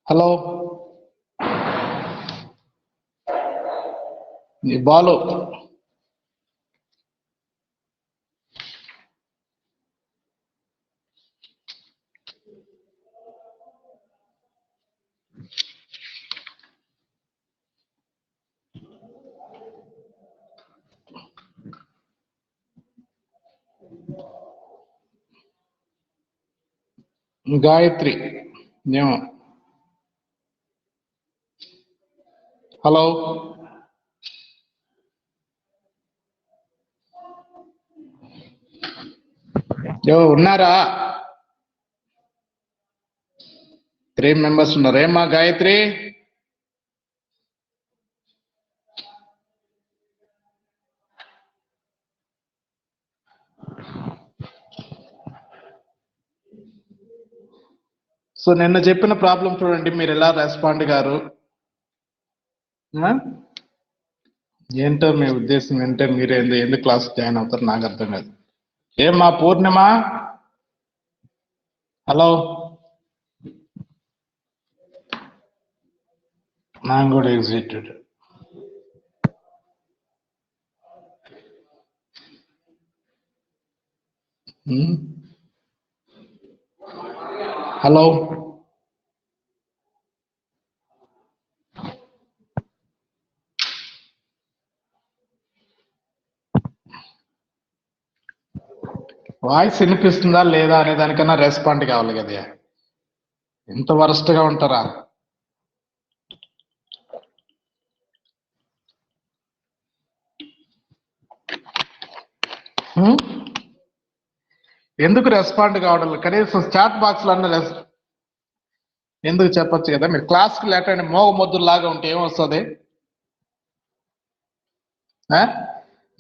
Hello Balu Gayatri నేమో hello ఉన్నారా? 3 members ఉన్నారు. ఏమ్మా గాయత్రి? సో నిన్న చెప్పిన ప్రాబ్లం చూడండి, మీరు ఎలా రెస్పాండ్ గారు. ఏంటో మీ ఉద్దేశం ఏంటో, మీరు ఎందుకు క్లాస్ జాయిన్ అవుతారు నాకు అర్థం కాదు. ఏమ్మా పూర్ణిమ? హలో, నాకు కూడా ఎగ్జిటెడ్. హలో, వాయిస్ వినిపిస్తుందా లేదా అనే దానికన్నా రెస్పాండ్ కావాలి కదా. ఎంత వరస్ట్గా ఉంటారా? ఎందుకు రెస్పాండ్ కావడం? కనీసం చాట్ బాక్స్ లో అన్న ఎందుకు చెప్పొచ్చు కదా. మీరు క్లాస్కి లేకపోతే మోగ మొద్దులాగా ఉంటే ఏమొస్తుంది?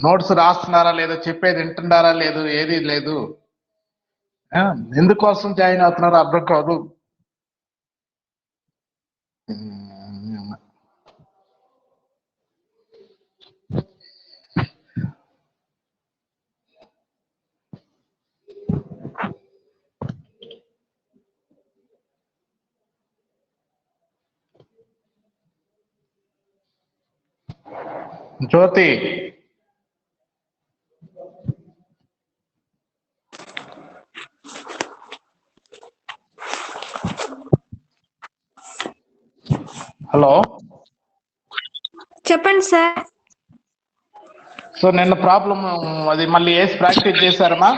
నోట్స్ రాస్తున్నారా లేదు, చెప్పేది వింటున్నారా లేదు, ఏది లేదు. ఎందుకోసం జాయిన్ అవుతున్నారో అర్థం కాదు. జ్యోతి, హలో చెప్పండి సార్. సో నిన్న ప్రాబ్లం అది మళ్ళీ వేసి ప్రాక్టీస్ చేశారమ్మా?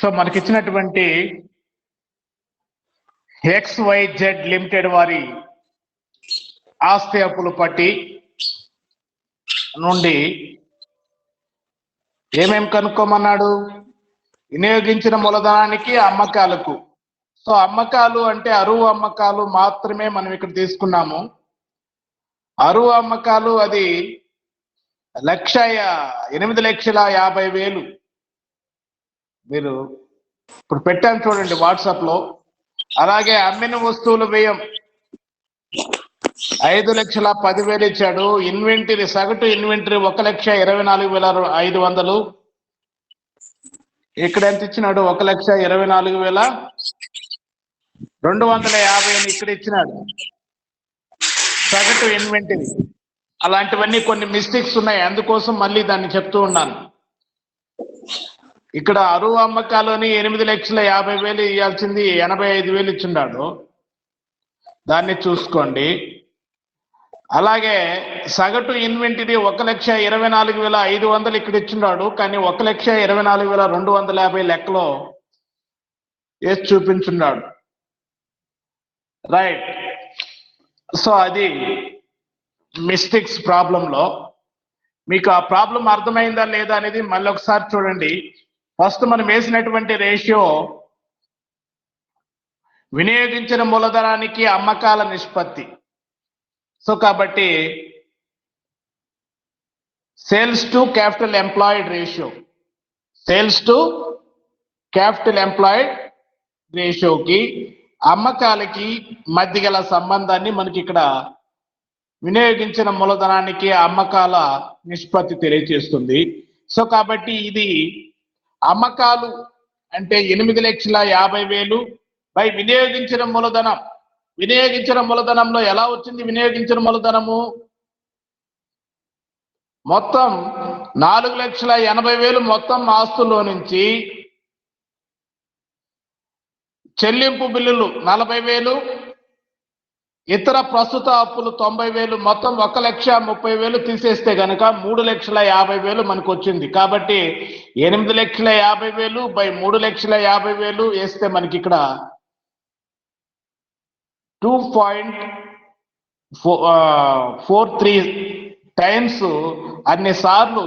సో మనకి ఇచ్చినటువంటి XYZ లిమిటెడ్ వారి ఆస్తి అప్పుల పట్టి నుండి ఏమేం కనుక్కోమన్నాడు? వినియోగించిన మూలధనానికి, అమ్మకాలకు. సో అమ్మకాలు అంటే అరువు అమ్మకాలు మాత్రమే మనం ఇక్కడ తీసుకున్నాము. అరువు అమ్మకాలు అది 8,50,000. మీరు ఇప్పుడు పెట్టాను చూడండి వాట్సాప్ లో. అలాగే అమ్మిన వస్తువుల వ్యయం 5,10,000 ఇచ్చాడు. ఇన్వెంటరీ, సగటు ఇన్వెంటరీ 1,24,500. ఇక్కడ ఎంత ఇచ్చినాడు? 1,24,250 ఇక్కడ ఇచ్చినాడు సగటు ఇన్వెంటరీ. అలాంటివన్నీ కొన్ని మిస్టేక్స్ ఉన్నాయి, అందుకోసం మళ్ళీ దాన్ని చెప్తూ ఉన్నాను. ఇక్కడ అరువు అమ్మకాలని 8,50,000 ఇవ్వాల్సింది 85,000 ఇచ్చిండాడు, దాన్ని చూసుకోండి. అలాగే సగటు ఇన్వెంటరీ 1,24,500 ఇక్కడ ఇచ్చిండాడు, కానీ 1,24,250 లెక్కలో వేసి చూపించున్నాడు. రైట్. సో అది మిస్టేక్స్ ప్రాబ్లంలో. మీకు ఆ ప్రాబ్లం అర్థమైందా లేదా అనేది మళ్ళీ ఒకసారి చూడండి. ఫస్ట్ మనం వేసినటువంటి రేషియో వినియోగించిన మూలధనానికి అమ్మకాల నిష్పత్తి. సో కాబట్టి sales to capital employed ratio, sales to capital employed రేషియోకి అమ్మకాలకి మధ్య గల సంబంధాన్ని మనకి ఇక్కడ వినియోగించిన మూలధనానికి అమ్మకాల నిష్పత్తి తెలియజేస్తుంది. సో కాబట్టి ఇది అమ్మకాలు అంటే 8,50,000 బై వినియోగించిన మూలధనం. వినియోగించిన మూలధనంలో ఎలా వచ్చింది? వినియోగించిన మూలధనము మొత్తం 4,80,000 మొత్తం ఆస్తుల్లో నుంచి చెల్లింపు బిల్లులు 40,000, ఇతర ప్రస్తుత అప్పులు 90,000, మొత్తం 1,30,000 తీసేస్తే గనక 3,50,000 మనకు వచ్చింది. కాబట్టి 8,50,000 బై 3,50,000 వేస్తే మనకి ఇక్కడ 2.43 టైమ్స్ అన్ని సార్లు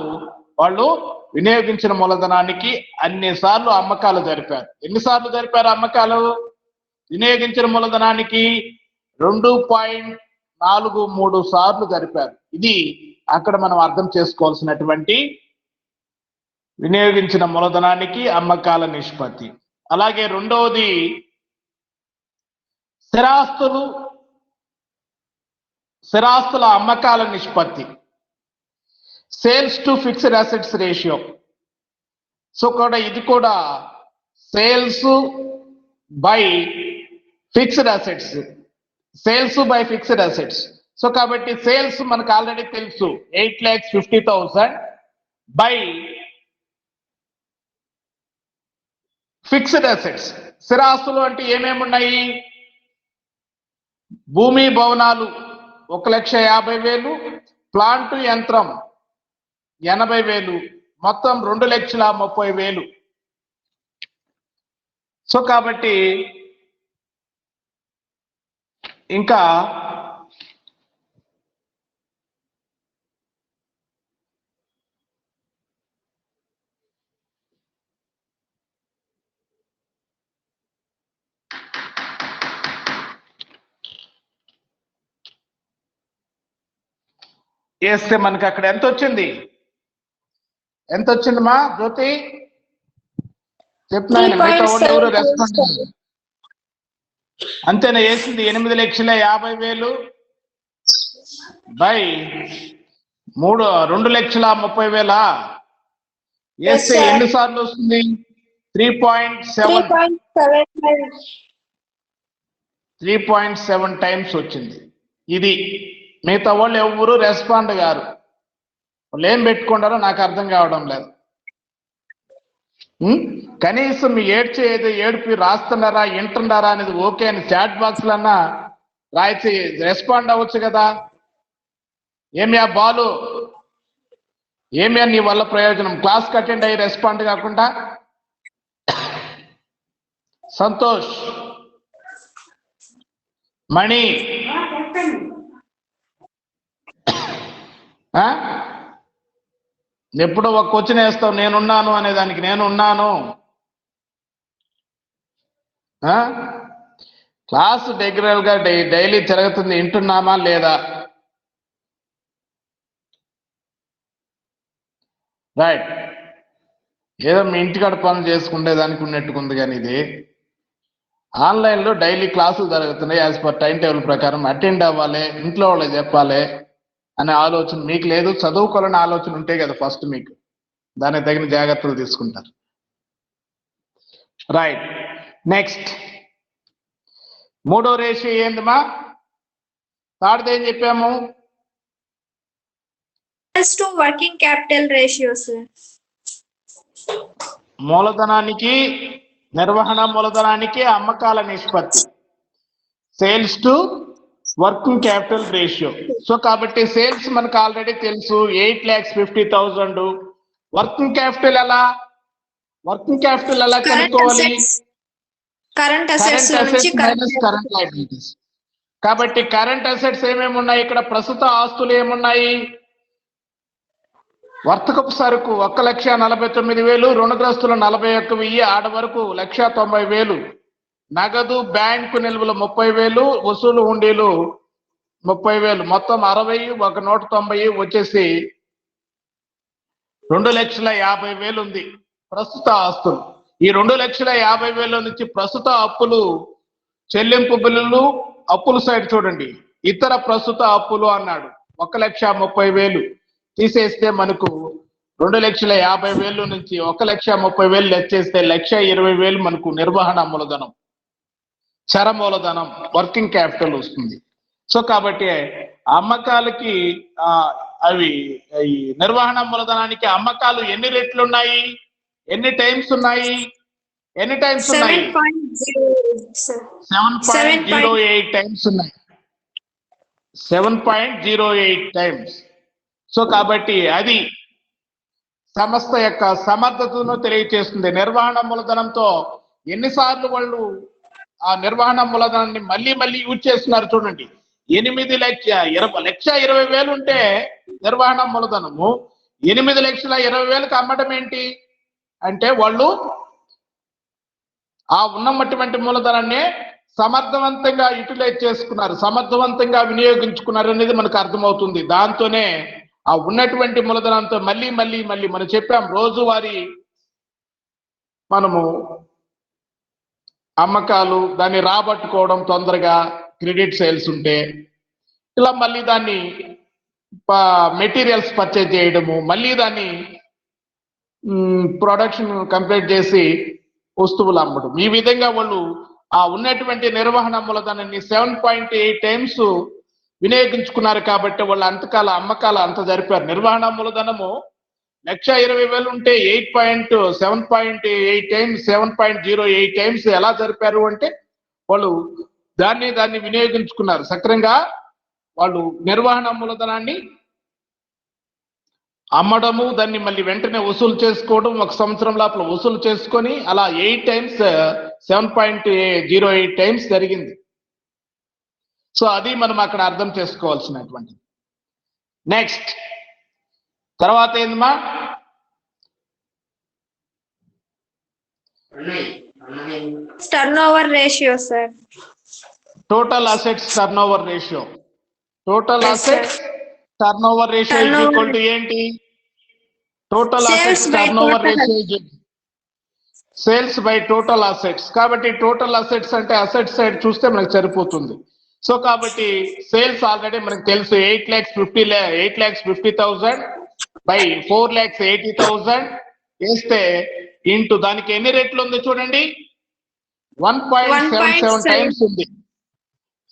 వాళ్ళు వినియోగించిన మూలధనానికి అన్ని సార్లు అమ్మకాలు జరిపారు. ఎన్నిసార్లు జరిపారు అమ్మకాలు? వినియోగించిన మూలధనానికి 2.43 సార్లు జరిపారు. ఇది అక్కడ మనం అర్థం చేసుకోవాల్సినటువంటి వినియోగించిన మూలధనానికి అమ్మకాల నిష్పత్తి. అలాగే రెండవది స్థిరాస్తుల అమ్మకాల నిష్పత్తి, sales to fixed assets ratio. So కూడా ఇది కూడా sales by fixed assets, sales by fixed assets. So కాబట్టి సేల్స్ మనకు ఆల్రెడీ తెలుసు 8,50,000 బై ఫిక్స్డ్ అసెట్స్. స్థిరాస్తులు అంటే ఏమేమి ఉన్నాయి? భూమి భవనాలు 1,50,000, ప్లాంట్ యంత్రం 80,000, మొత్తం 2,30,000. సో కాబట్టి ఇంకా వేస్తే మనకి అక్కడ ఎంత వచ్చింది? ఎంత వచ్చిందమ్మా జ్యోతి? చెప్తున్నాను, మిగతా వాళ్ళు ఎవరు రెస్పాండ్ అంతేనా? వేసింది 8,50,000 బై 2,30,000 వేస్తే ఎన్ని సార్లు వస్తుంది? 3.7 టైమ్స్ వచ్చింది. ఇది మిగతా వాళ్ళు ఎవరు రెస్పాండ్ గారు. వాళ్ళు ఏం పెట్టుకుంటారో నాకు అర్థం కావడం లేదు. కనీసం మీ ఏడుపు రాస్తున్నారా వింటున్నారా అనేది ఓకే అని చాట్ బాక్స్ లన్నా రాయితే రెస్పాండ్ అవ్వచ్చు కదా. ఏమియా బాలు, ఏమియా నీ వల్ల ప్రయోజనం? క్లాస్ అటెండ్ అయ్యి రెస్పాండ్ కాకుండా. సంతోష్, మణి, ఎప్పుడో ఒక క్వశ్చన్ వేస్తావు నేనున్నాను అనేదానికి. నేను ఉన్నాను. క్లాస్ రెగ్యులర్ గా డైలీ జరుగుతుంది, వింటున్నామా లేదా? రైట్. ఏదో మీ ఇంటికాడ పనులు చేసుకునే దానికి ఉన్నట్టుకుంది, కానీ ఇది ఆన్లైన్లో డైలీ క్లాసులు జరుగుతున్నాయి. యాజ్ పర్ టైం టేబుల్ ప్రకారం అటెండ్ అవ్వాలి, ఇంట్లో వాళ్ళకి చెప్పాలి అనే ఆలోచన మీకు లేదు. చదువుకోవాలనే ఆలోచన ఉంటే కదా ఫస్ట్ మీకు, దానికి తగిన జాగ్రత్తలు తీసుకుంటారు. రైట్. నెక్స్ట్ మూడో రేషియో ఏందమ్మా? థర్డ్ ఏం చెప్పాము? Working capital ratio sir. మూలధనానికి, నిర్వహణ మూలధనానికి అమ్మకాల నిష్పత్తి, sales to working capital ratio. So కాబట్టి సేల్స్ మనకు ఆల్రెడీ తెలుసు 8,50,000. వర్కింగ్ క్యాపిటల్ ఎలా కనుక్కోవాలి? Current assets minus current liabilities. కాబట్టి కరెంట్ అసెట్స్ ఏమేమి ఉన్నాయి ఇక్కడ? ప్రస్తుత ఆస్తులు ఏమున్నాయి? వర్తకపు సరుకు 1,49,000, రుణగ్రస్తులు 41,000, ఆడ వరకు 1,90,000, నగదు బ్యాంకు నిల్వలు 30,000, వసూలు హుండీలు 30,000, మొత్తం 60, 190 వచ్చేసి 2,50,000 ఉంది ప్రస్తుత ఆస్తులు. ఈ 2,50,000 నుంచి ప్రస్తుత అప్పులు, చెల్లింపు బిల్లులు, అప్పుల సైడ్ చూడండి, ఇతర ప్రస్తుత అప్పులు అన్నాడు 1,30,000 తీసేస్తే మనకు 2,50,000 నుంచి 1,30,000 లెక్కేస్తే 1,20,000 మనకు నిర్వహణ మూలధనం, చర మూలధనం, వర్కింగ్ క్యాపిటల్ వస్తుంది. సో కాబట్టి అమ్మకాలకి అవి ఈ నిర్వహణ మూలధనానికి అమ్మకాలు ఎన్ని రెట్లు ఉన్నాయి, ఎన్ని టైమ్స్ ఉన్నాయి, 7.08 టైమ్స్ ఉన్నాయి. 7.08 టైమ్స్. సో కాబట్టి అది సంస్థ యొక్క సమర్థతను తెలియచేస్తుంది. నిర్వహణ మూలధనంతో ఎన్నిసార్లు వాళ్ళు ఆ నిర్వహణ మూలధనాన్ని మళ్ళీ యూజ్ చేస్తున్నారు చూడండి. 8,20,000 ఉంటే నిర్వహణ మూలధనము 8,20,000 అమ్మడం ఏంటి అంటే వాళ్ళు ఆ ఉన్నటువంటి మూలధనాన్ని సమర్థవంతంగా యూటిలైజ్ చేసుకున్నారు, సమర్థవంతంగా వినియోగించుకున్నారు అనేది మనకు అర్థమవుతుంది. దాంతోనే ఆ ఉన్నటువంటి మూలధనంతో మళ్ళీ మనం చెప్పాం రోజువారీ మనము అమ్మకాలు దాన్ని రాబట్టుకోవడం తొందరగా, క్రెడిట్ సేల్స్ ఉంటే ఇలా మళ్ళీ దాన్ని మెటీరియల్స్ పర్చేజ్ చేయడము, మళ్ళీ దాన్ని ప్రొడక్షన్ కంప్లీట్ చేసి వస్తువులు అమ్మడం. ఈ విధంగా వాళ్ళు ఆ ఉన్నటువంటి నిర్వహణ మూలధనాన్ని 7.8 టైమ్స్ వినియోగించుకున్నారు. కాబట్టి వాళ్ళు అంతకాల అమ్మకాలు అంత జరిపారు. నిర్వహణ మూలధనము 1,20,000 ఉంటే 7.8 టైమ్స్, 7.08 టైమ్స్ ఎలా జరిపారు అంటే వాళ్ళు దాన్ని వినియోగించుకున్నారు. సక్రంగా వాళ్ళు నిర్వహణ మూలధనాన్ని అమ్మడము, దాన్ని మళ్ళీ వెంటనే వసూలు చేసుకోవడం, 1 సంవత్సరం లోపల వసూలు చేసుకొని అలా 8 టైమ్స్ 7.08 టైమ్స్ జరిగింది. సో అది మనం అక్కడ అర్థం చేసుకోవాల్సినటువంటిది. నెక్స్ట్ తర్వాత ఏందమ్మా, turnover ratio sir. Total assets turnover ratio. Total assets turnover ratio is equal to ఏంటి? Total assets turnover ratio sales by total assets. కాబట్టి టోటల్ అసెట్స్ అంటే అసెట్స్ సైడ్ చూస్తే మనకు సరిపోతుంది. సో కాబట్టి సేల్స్ ఆల్రెడీ మనకు తెలుసు 8,50,000 బై 4,80,000 వేస్తే ఇంటూ దానికి ఎన్ని రెట్లు ఉంది చూడండి, 1.77 టైమ్స్ ఉంది.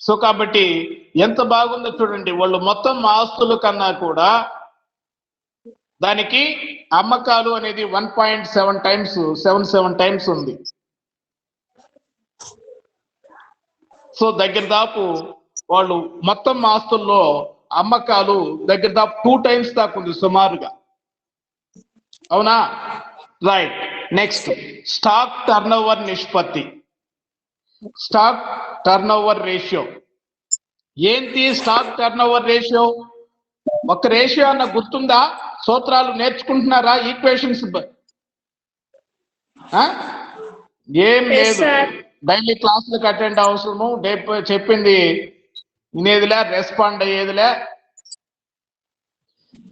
సో కాబట్టి ఎంత బాగుందో చూడండి. వాళ్ళు మొత్తం ఆస్తుల కన్నా కూడా దానికి అమ్మకాలు అనేది 1.7 టైమ్స్ 77 టైమ్స్ ఉంది. సో దగ్గర దాపు వాళ్ళు మొత్తం ఆస్తుల్లో అమ్మకాలు దగ్గర దాపు 2 టైమ్స్ దాకా ఉంది సుమారుగా. అవునా? రైట్. నెక్స్ట్ స్టాక్ టర్నోవర్ నిష్పత్తి, స్టాక్ టర్నోవర్ రేషియో. ఏంటి స్టాక్ టర్నోవర్ రేషియో? ఒక రేషియో అన్న గుర్తుందా? సూత్రాలు నేర్చుకుంటున్నారా? ఈక్వేషన్స్ ఏం లేదు, డైలీ క్లాసులకు అటెండ్ అవసరము, చెప్పింది వినేదిలే, రెస్పాండ్ అయ్యేదిలే,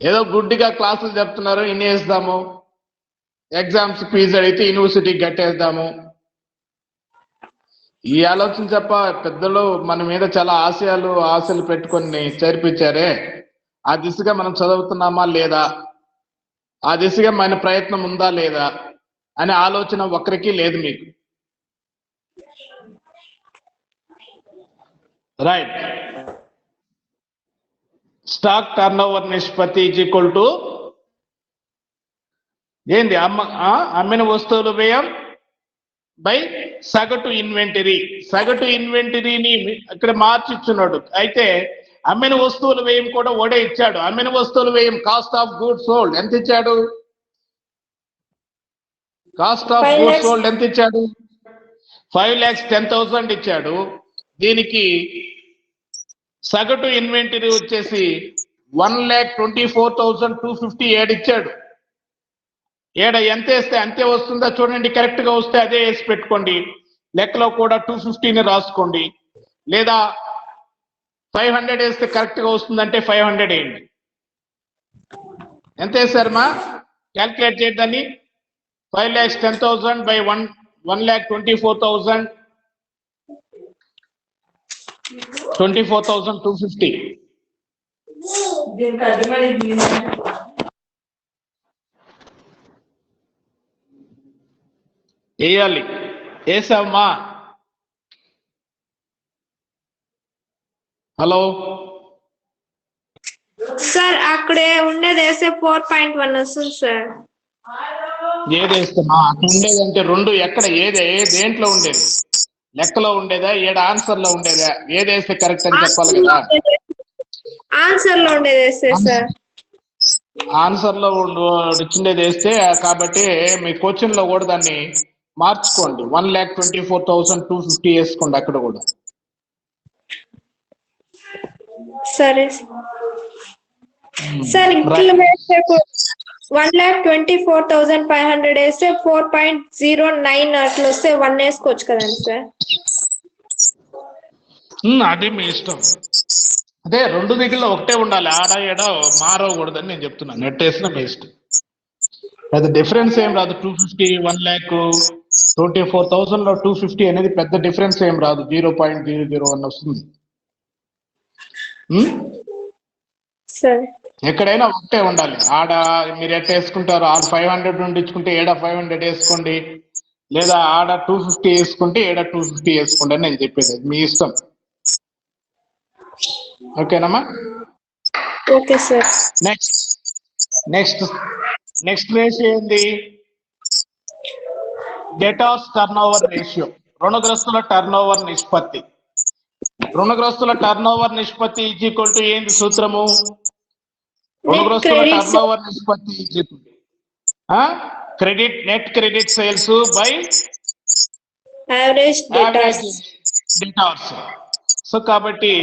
ఏదో గుడ్డిగా క్లాసులు చెప్తున్నారు వినేస్తాము, ఎగ్జామ్స్ ఫీజు అడిగితే యూనివర్సిటీకి కట్టేద్దాము. ఈ ఆలోచన చెప్ప పెద్దలు మన మీద చాలా ఆశలు పెట్టుకొని చేర్పించారే, ఆ దిశగా మనం చదువుతున్నామా లేదా, ఆ దిశగా మన ప్రయత్నం ఉందా లేదా అనే ఆలోచన ఒక్కరికి లేదు మీకు. రైట్. స్టాక్ టర్నోవర్ నిష్పత్తి ఈజ్ ఈక్వల్ టు ఏంది? అమ్మిన వస్తువుల వ్యయం బై సగటు ఇన్వెంటరీ. సగటు ఇన్వెంటరీని ఇక్కడ మార్చిచ్చున్నాడు. అయితే అమ్మిన వస్తువుల వ్యయం కూడా ఓడే ఇచ్చాడు. అమ్మిన వస్తువుల వ్యయం కాస్ట్ ఆఫ్ గూడ్స్ సోల్డ్ ఎంత ఇచ్చాడు? కాస్ట్ ఆఫ్ గూడ్స్ సోల్డ్ ఎంత ఇచ్చాడు? 5,10,000 ఇచ్చాడు. దీనికి సగటు ఇన్వెంటరీ వచ్చేసి 1,24,250 ఇచ్చాడు. ఎంత వేస్తే అంతే వస్తుందా చూడండి. కరెక్ట్ గా వస్తే అదే వేసి పెట్టుకోండి. లెక్కలో కూడా 250ని రాసుకోండి. లేదా 500 వేస్తే కరెక్ట్ గా వస్తుందంటే 500 వేయండి. ఎంత వేసారమ్మా? క్యాల్కులేట్ చేయడాన్ని 5,10,000 బై 1,24,000 24,250. వేయాలి. వేసావమ్మా? హలో సార్ అక్కడే ఉండేది వేస్తే 4.1 వస్తుంది సార్. ఏది వేస్తున్నా? అక్కడ ఉండేదంటే రెండు ఎక్కడ? ఏది దేంట్లో ఉండేది? లెక్కలో ఉండేదా? ఆన్సర్ లో ఉండేదా? ఏది వేస్తే కరెక్ట్ అని చెప్పాలి కదా. ఆన్సర్ లో ఉండేది వేస్తే సార్. ఆన్సర్ లో వచ్చిండేది వేస్తే, కాబట్టి మీ క్వశ్చన్ లో కూడా దాన్ని మార్చుకోండి. 1,24,250 వేసుకోండి అక్కడ కూడా. సరే సార్. ఇట్లా వేస్తే 1,24,500 వేస్తే 4.09 అట్లా వస్తే 1 వేసుకోవచ్చు కదండి సార్. అది మీ ఇష్టం. అదే రెండు దగ్గరలో ఒకటే ఉండాలి, ఆడ ఏడ మారవకూడదని నేను చెప్తున్నాను. నెట్ వేసినా మీ ఇష్టం. అది డిఫరెన్స్ ఏం రాదు. 250, 1,24,000 లో 250 అనేది పెద్ద డిఫరెన్స్ ఏం రాదు. 0.001 వస్తుంది. సరే. ఎక్కడైనా ఒకటే ఉండాలి. ఆడ మీరు ఎట్ట వేసుకుంటారు? ఆడ 500 నుండి ఇచ్చుకుంటే ఏడ 500 వేసుకోండి, లేదా ఆడ 250 వేసుకుంటే ఏడ 250 వేసుకోండి అని నేను చెప్పేది. మీ ఇష్టం. ఓకేనమ్మా? Okay sir. నెక్స్ట్ రేషియో ఏంది? డెటార్స్ టర్నోవర్ రేషియో, రుణగ్రస్తుల టర్నోవర్ నిష్పత్తి. రుణగ్రస్తుల టర్నోవర్ నిష్పత్తి ఈజ్ ఈక్వల్ టు ఏంది సూత్రము? రుణగ్రస్తుల టర్నోవర్ నిష్పత్తి is equal net credit sales by average debtors. So కాబట్టి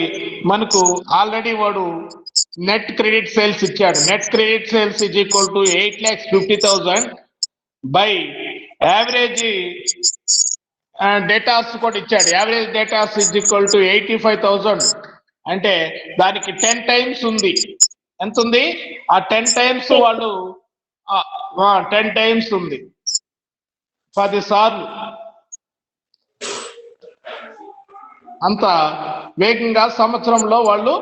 మనకు ఆల్రెడీ వాడు నెట్ క్రెడిట్ సేల్స్ ఇచ్చాడు. Net credit sales is equal to 8,50,000 by average datas కూడా ఇచ్చాడు. Average datas is equal to 85,000. అంటే దానికి 10 టైమ్స్ ఉంది. ఎంత ఉంది? ఆ 10 టైమ్స్ వాళ్ళు 10 టైమ్స్ ఉంది, 10 సార్లు. అంత వేగంగా సంవత్సరంలో వాళ్ళు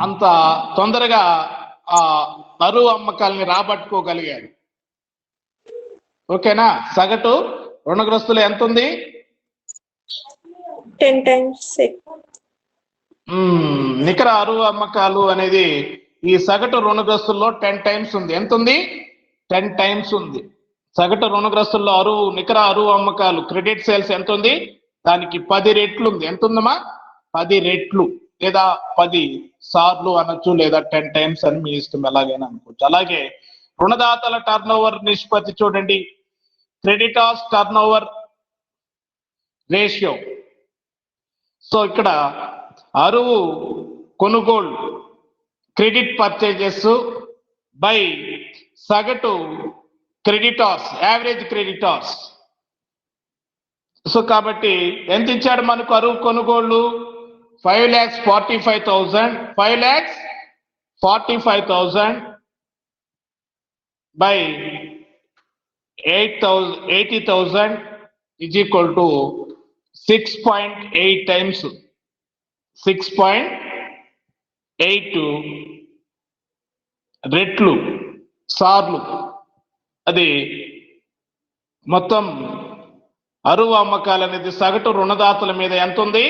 అంత తొందరగా ఆ అరువు అమ్మకాలని రాబట్టుకోగలిగారు. ఓకేనా? సగటు రుణగ్రస్తులు ఎంత ఉంది? 10 టైమ్స్. నికర అరువు అమ్మకాలు అనేది ఈ సగటు రుణగ్రస్తుల్లో 10 టైమ్స్ ఉంది. ఎంత ఉంది? 10 టైమ్స్ ఉంది. సగటు రుణగ్రస్తుల్లో నికర అరువు అమ్మకాలు క్రెడిట్ సేల్స్ ఎంత ఉంది? దానికి 10 రెట్లు ఉంది. ఎంత ఉందమ్మా? 10 రెట్లు, లేదా 10 సార్లు అనొచ్చు, లేదా 10 టైమ్స్ అని మీ ఇష్టం, ఎలాగైనా అనుకోవచ్చు. అలాగే రుణదాతల టర్నోవర్ నిష్పత్తి చూడండి. Creditors turnover ratio. సో ఇక్కడ అరువు కొనుగోలు క్రెడిట్ పర్చేజెస్ బై సగటు క్రెడిటార్స్, యావరేజ్ క్రెడిటార్స్. సో కాబట్టి ఎంత ఇచ్చాడు మనకు అరువు కొనుగోళ్ళు? 5,45,000. 5,45,000 by 80,000 is equal to 6.8 times. 6.8 రెట్లు సార్లు. అది మొత్తం అరువు అమ్మకాలు అనేది సగటు రుణదాతల మీద ఎంత ఉంది?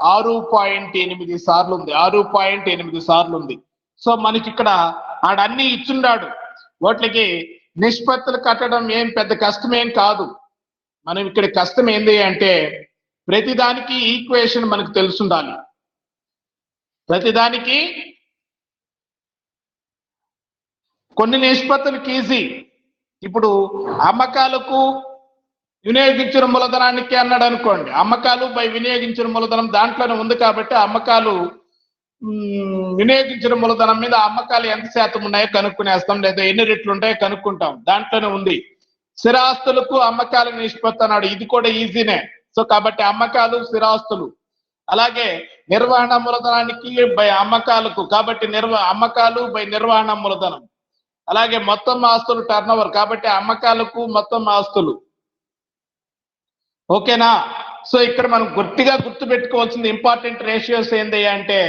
6.8 సార్లు ఉంది. 6.8 సార్లు ఉంది. సో మనకి ఇక్కడ ఆడన్నీ ఇచ్చుండాడు. వాటికి నిష్పత్తులు కట్టడం ఏం పెద్ద కష్టమేం కాదు. మనం ఇక్కడ కష్టం ఏంది అంటే ప్రతిదానికి ఈక్వేషన్ మనకు తెలుసుండాలి. ప్రతిదానికి కొన్ని నిష్పత్తులకు ఈజీ. ఇప్పుడు అమ్మకాలకు వినియోగించిన మూలధనానికి అన్నాడు అనుకోండి, అమ్మకాలు బై వినియోగించిన మూలధనం దాంట్లోనే ఉంది. కాబట్టి అమ్మకాలు వినియోగించిన మూలధనం మీద అమ్మకాలు ఎంత శాతం ఉన్నాయో కనుక్కునేస్తాం, లేదా ఎన్ని రెట్లు ఉంటాయో కనుక్కుంటాం, దాంట్లోనే ఉంది. స్థిరాస్తులకు అమ్మకాల నిష్పత్తి అన్నాడు, ఇది కూడా ఈజీనే. సో కాబట్టి అమ్మకాలు స్థిరాస్తులు. అలాగే నిర్వహణ మూలధనానికి బై అమ్మకాలకు, కాబట్టి అమ్మకాలు బై నిర్వహణ మూలధనం. అలాగే మొత్తం ఆస్తులు టర్నోవర్, కాబట్టి అమ్మకాలకు మొత్తం ఆస్తులు. ఓకేనా? సో ఇక్కడ మనం గట్టిగా గుర్తు పెట్టుకోవాల్సింది ఇంపార్టెంట్ రేషియోస్ ఏంది అంటే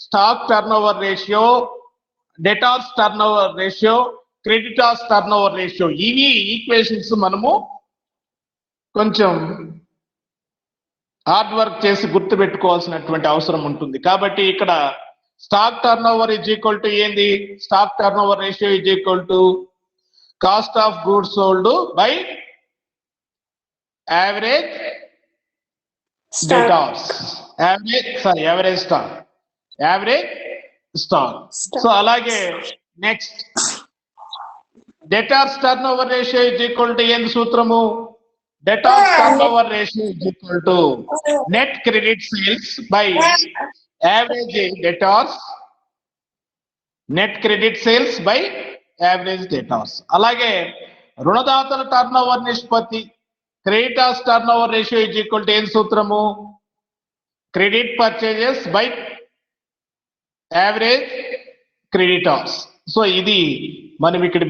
stock turnover ratio, debtors turnover ratio, creditors turn over ratio. ఇవి ఈక్వేషన్స్ మనము కొంచెం హార్డ్ వర్క్ చేసి గుర్తు పెట్టుకోవాల్సినటువంటి అవసరం ఉంటుంది. కాబట్టి ఇక్కడ stock turn over is equal to ఏంది? Stock turn over ratio is equal to cost of goods sold by average debtors, average stock, average stock. So అలాగే next debtors turn over ratio is equal to ఏంది సూత్రము? Debtors turn over ratio is equal to net credit sales by average debtors, net credit sales by average debtors. అలాగే రుణదాతల turn over నిష్పత్తి, creditors turn over ratio is equal to ఏం సూత్రము? Credit purchases by average creditors. So ఇది మనం ఇక్కడ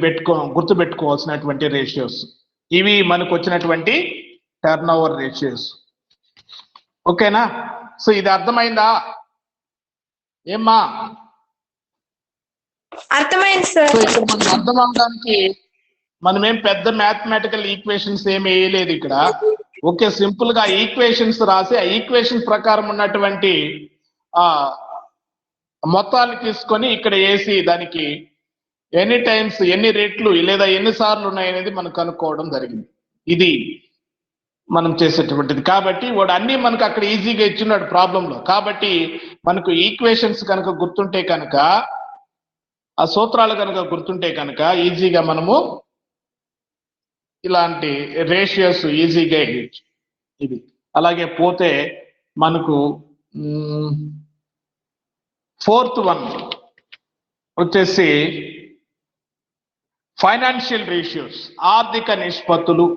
గుర్తు పెట్టుకోవాల్సినటువంటి ratios. ఇవి మనకు వచ్చినటువంటి టర్న్ ఓవర్ రేషియోస్. ఓకేనా? సో ఇది అర్థమైందా ఏమ్మా? అర్థమైంది సార్. సో ఇక్కడ మనం అర్థం అవడానికి మనం ఏం పెద్ద మ్యాథమెటికల్ ఈక్వేషన్స్ ఏమి వేయలేదు ఇక్కడ. ఓకే, సింపుల్ గా ఈక్వేషన్స్ రాసి ఆ ఈక్వేషన్ ప్రకారం ఉన్నటువంటి మొత్తాలు తీసుకొని ఇక్కడ వేసి దానికి ఎన్ని టైమ్స్, ఎన్ని రెట్లు లేదా ఎన్ని సార్లు ఉన్నాయనేది మనం కనుక్కోవడం జరిగింది. ఇది మనం చేసేటువంటిది. కాబట్టి వాడు అన్ని మనకు అక్కడ ఈజీగా ఇచ్చున్నాడు ప్రాబ్లంలో. కాబట్టి మనకు ఈక్వేషన్స్ కనుక గుర్తుంటే కనుక, ఆ సూత్రాలు కనుక గుర్తుంటే కనుక ఈజీగా మనము ఇలాంటి రేషియోస్ ఈజీగా వేయచ్చు. ఇది అలాగే పోతే మనకు 4th వన్ వచ్చేసి ఫైనాన్షియల్ రేషియోస్, ఆర్థిక నిష్పత్తులు.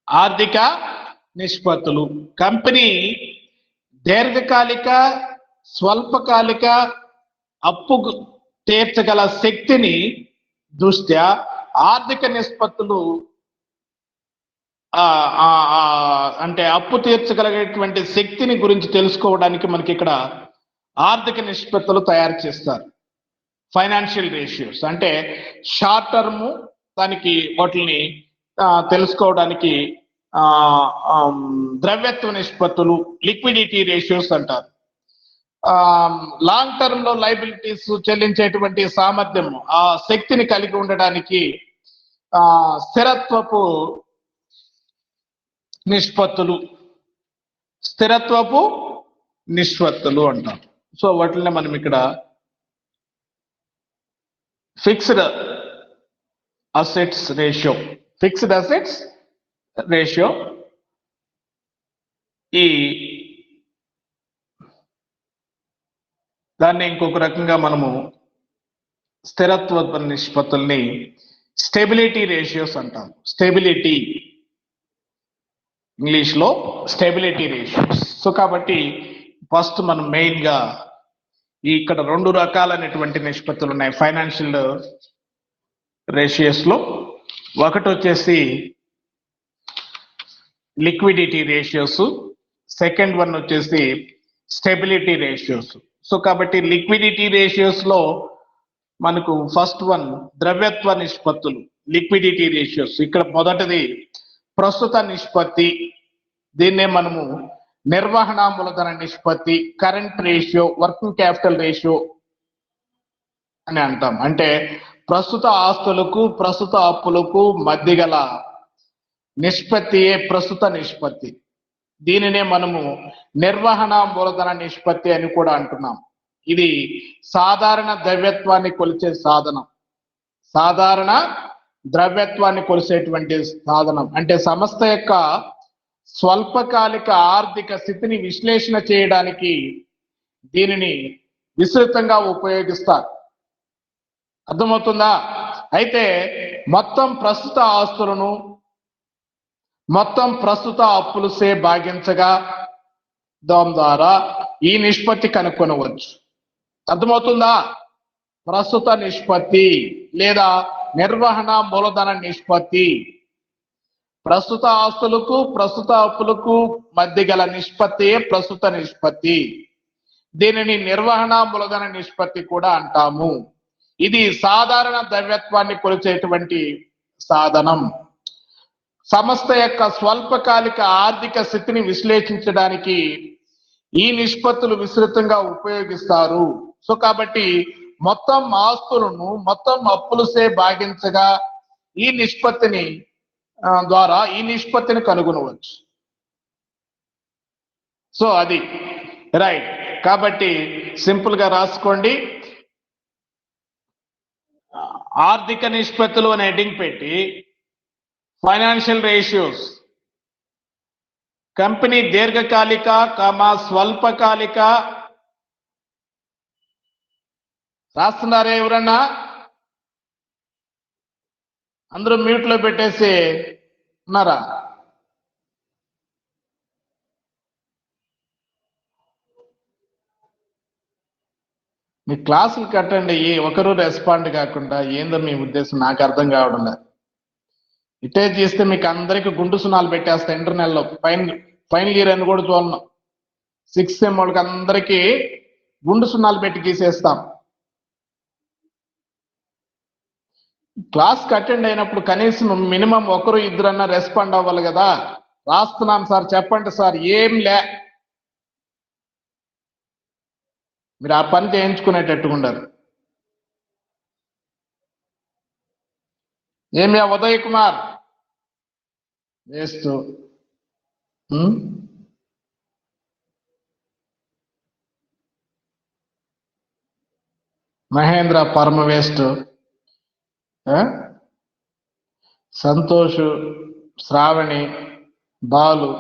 ఆర్థిక నిష్పత్తులు కంపెనీ దీర్ఘకాలిక, స్వల్పకాలిక అప్పు తీర్చగల శక్తిని దృష్ట్యా ఆర్థిక నిష్పత్తులు అంటే అప్పు తీర్చగలిగేటువంటి శక్తిని గురించి తెలుసుకోవడానికి మనకి ఇక్కడ ఆర్థిక నిష్పత్తులు తయారు చేస్తారు. ఫైనాన్షియల్ రేషియోస్ అంటే షార్ట్ టర్మ్ దానికి వాటిని తెలుసుకోవడానికి ద్రవ్యత్వ నిష్పత్తులు, లిక్విడిటీ రేషియోస్ అంటారు. లాంగ్ టర్మ్ లో లైబిలిటీస్ చెల్లించేటువంటి సామర్థ్యం, ఆ శక్తిని కలిగి ఉండడానికి స్థిరత్వపు నిష్పత్తులు, స్థిరత్వపు నిష్పత్తులు అంటాం. సో వాటిని మనం ఇక్కడ fixed assets ratio, fixed assets ratio, ఈ దాన్ని ఇంకొక రకంగా మనము స్థిరత్వ నిష్పత్తుల్ని స్టెబిలిటీ రేషియోస్ అంటాం. స్టెబిలిటీ ఇంగ్లీష్ లో స్టెబిలిటీ రేషియోస్. సో కాబట్టి ఫస్ట్ మనం మెయిన్ గా ఇక్కడ 2 రకాలైనటువంటి నిష్పత్తులు ఉన్నాయి ఫైనాన్షియల్ రేషియోస్ లో. ఒకటి వచ్చేసి లిక్విడిటీ రేషియోస్, సెకండ్ వన్ వచ్చేసి స్టెబిలిటీ రేషియోస్. సో కాబట్టి లిక్విడిటీ రేషియోస్ లో మనకు ఫస్ట్ వన్ ద్రవ్యత్వ నిష్పత్తులు, లిక్విడిటీ రేషియోస్. ఇక్కడ మొదటిది ప్రస్తుత నిష్పత్తి, దీన్నే మనము నిర్వహణ మూలధన నిష్పత్తి, current ratio, working capital ratio అని అంటాం. అంటే ప్రస్తుత ఆస్తులకు, ప్రస్తుత అప్పులకు మధ్య గల నిష్పత్తియే ప్రస్తుత నిష్పత్తి. దీనినే మనము నిర్వహణ మూలధన నిష్పత్తి అని కూడా అంటున్నాం. ఇది సాధారణ ద్రవ్యత్వాన్ని కొలిచే సాధనం, సాధారణ ద్రవ్యత్వాన్ని కొలిసేటువంటి సాధనం. అంటే సంస్థ యొక్క స్వల్పకాలిక ఆర్థిక స్థితిని విశ్లేషణ చేయడానికి దీనిని విస్తృతంగా ఉపయోగిస్తారు. అర్థమవుతుందా? అయితే మొత్తం ప్రస్తుత ఆస్తులను మొత్తం ప్రస్తుత అప్పులు సే భాగించగా దాని ద్వారా ఈ నిష్పత్తి కనుక్కొనవచ్చు. అర్థమవుతుందా? ప్రస్తుత నిష్పత్తి లేదా నిర్వహణ మూలధన నిష్పత్తి, ప్రస్తుత ఆస్తులకు ప్రస్తుత అప్పులకు మధ్య గల నిష్పత్తియే ప్రస్తుత నిష్పత్తి. దీనిని నిర్వహణ మూలధన నిష్పత్తి కూడా అంటాము. ఇది సాధారణ ద్రవ్యత్వాన్ని కొలిచేటువంటి సాధనం. సంస్థ యొక్క స్వల్పకాలిక ఆర్థిక స్థితిని విశ్లేషించడానికి ఈ నిష్పత్తులు విస్తృతంగా ఉపయోగిస్తారు. సో కాబట్టి మొత్తం ఆస్తులను మొత్తం అప్పులసే భాగించగా ఈ నిష్పత్తిని ద్వారా ఈ నిష్పత్తిని కనుగొనవచ్చు. సో అది రైట్. కాబట్టి సింపుల్ గా రాసుకోండి. ఆర్థిక నిష్పత్తులు అనే హెడ్డింగ్ పెట్టి ఫైనాన్షియల్ రేషియోస్ కంపెనీ దీర్ఘకాలిక స్వల్పకాలిక రాస్తున్నారా ఎవరన్నా? అందరూ మ్యూట్ లో పెట్టేసి ఉన్నారా? మీ క్లాసులు కట్టండి. ఒకరు రెస్పాండ్ కాకుండా ఏందో మీ ఉద్దేశం నాకు అర్థం కావడం లేదు. ఇటే చేస్తే మీకు అందరికి గుండు సున్నాలు పెట్టేస్తా ఇంటర్నెల్లో. ఫైనల్ ఇయర్ అని కూడా చూడను. 6th సెమ్ వాళ్ళకి అందరికీ గుండు సున్నాలు పెట్టి గీసేస్తాం. క్లాస్ అటెండ్ అయినప్పుడు కనీసం మినిమం ఒకరు ఇద్దరన్నా రెస్పాండ్ అవ్వాలి కదా. రాస్తున్నాం సార్ చెప్పండి సార్, ఏం లే, మీరు ఆ పని చేయించుకునేటట్టుగా ఉండరు. ఏమి ఉదయ్ కుమార్ వేస్తూ మహేంద్ర పరమ వేస్ట్, సంతోష్, శ్రావణి, బాలు,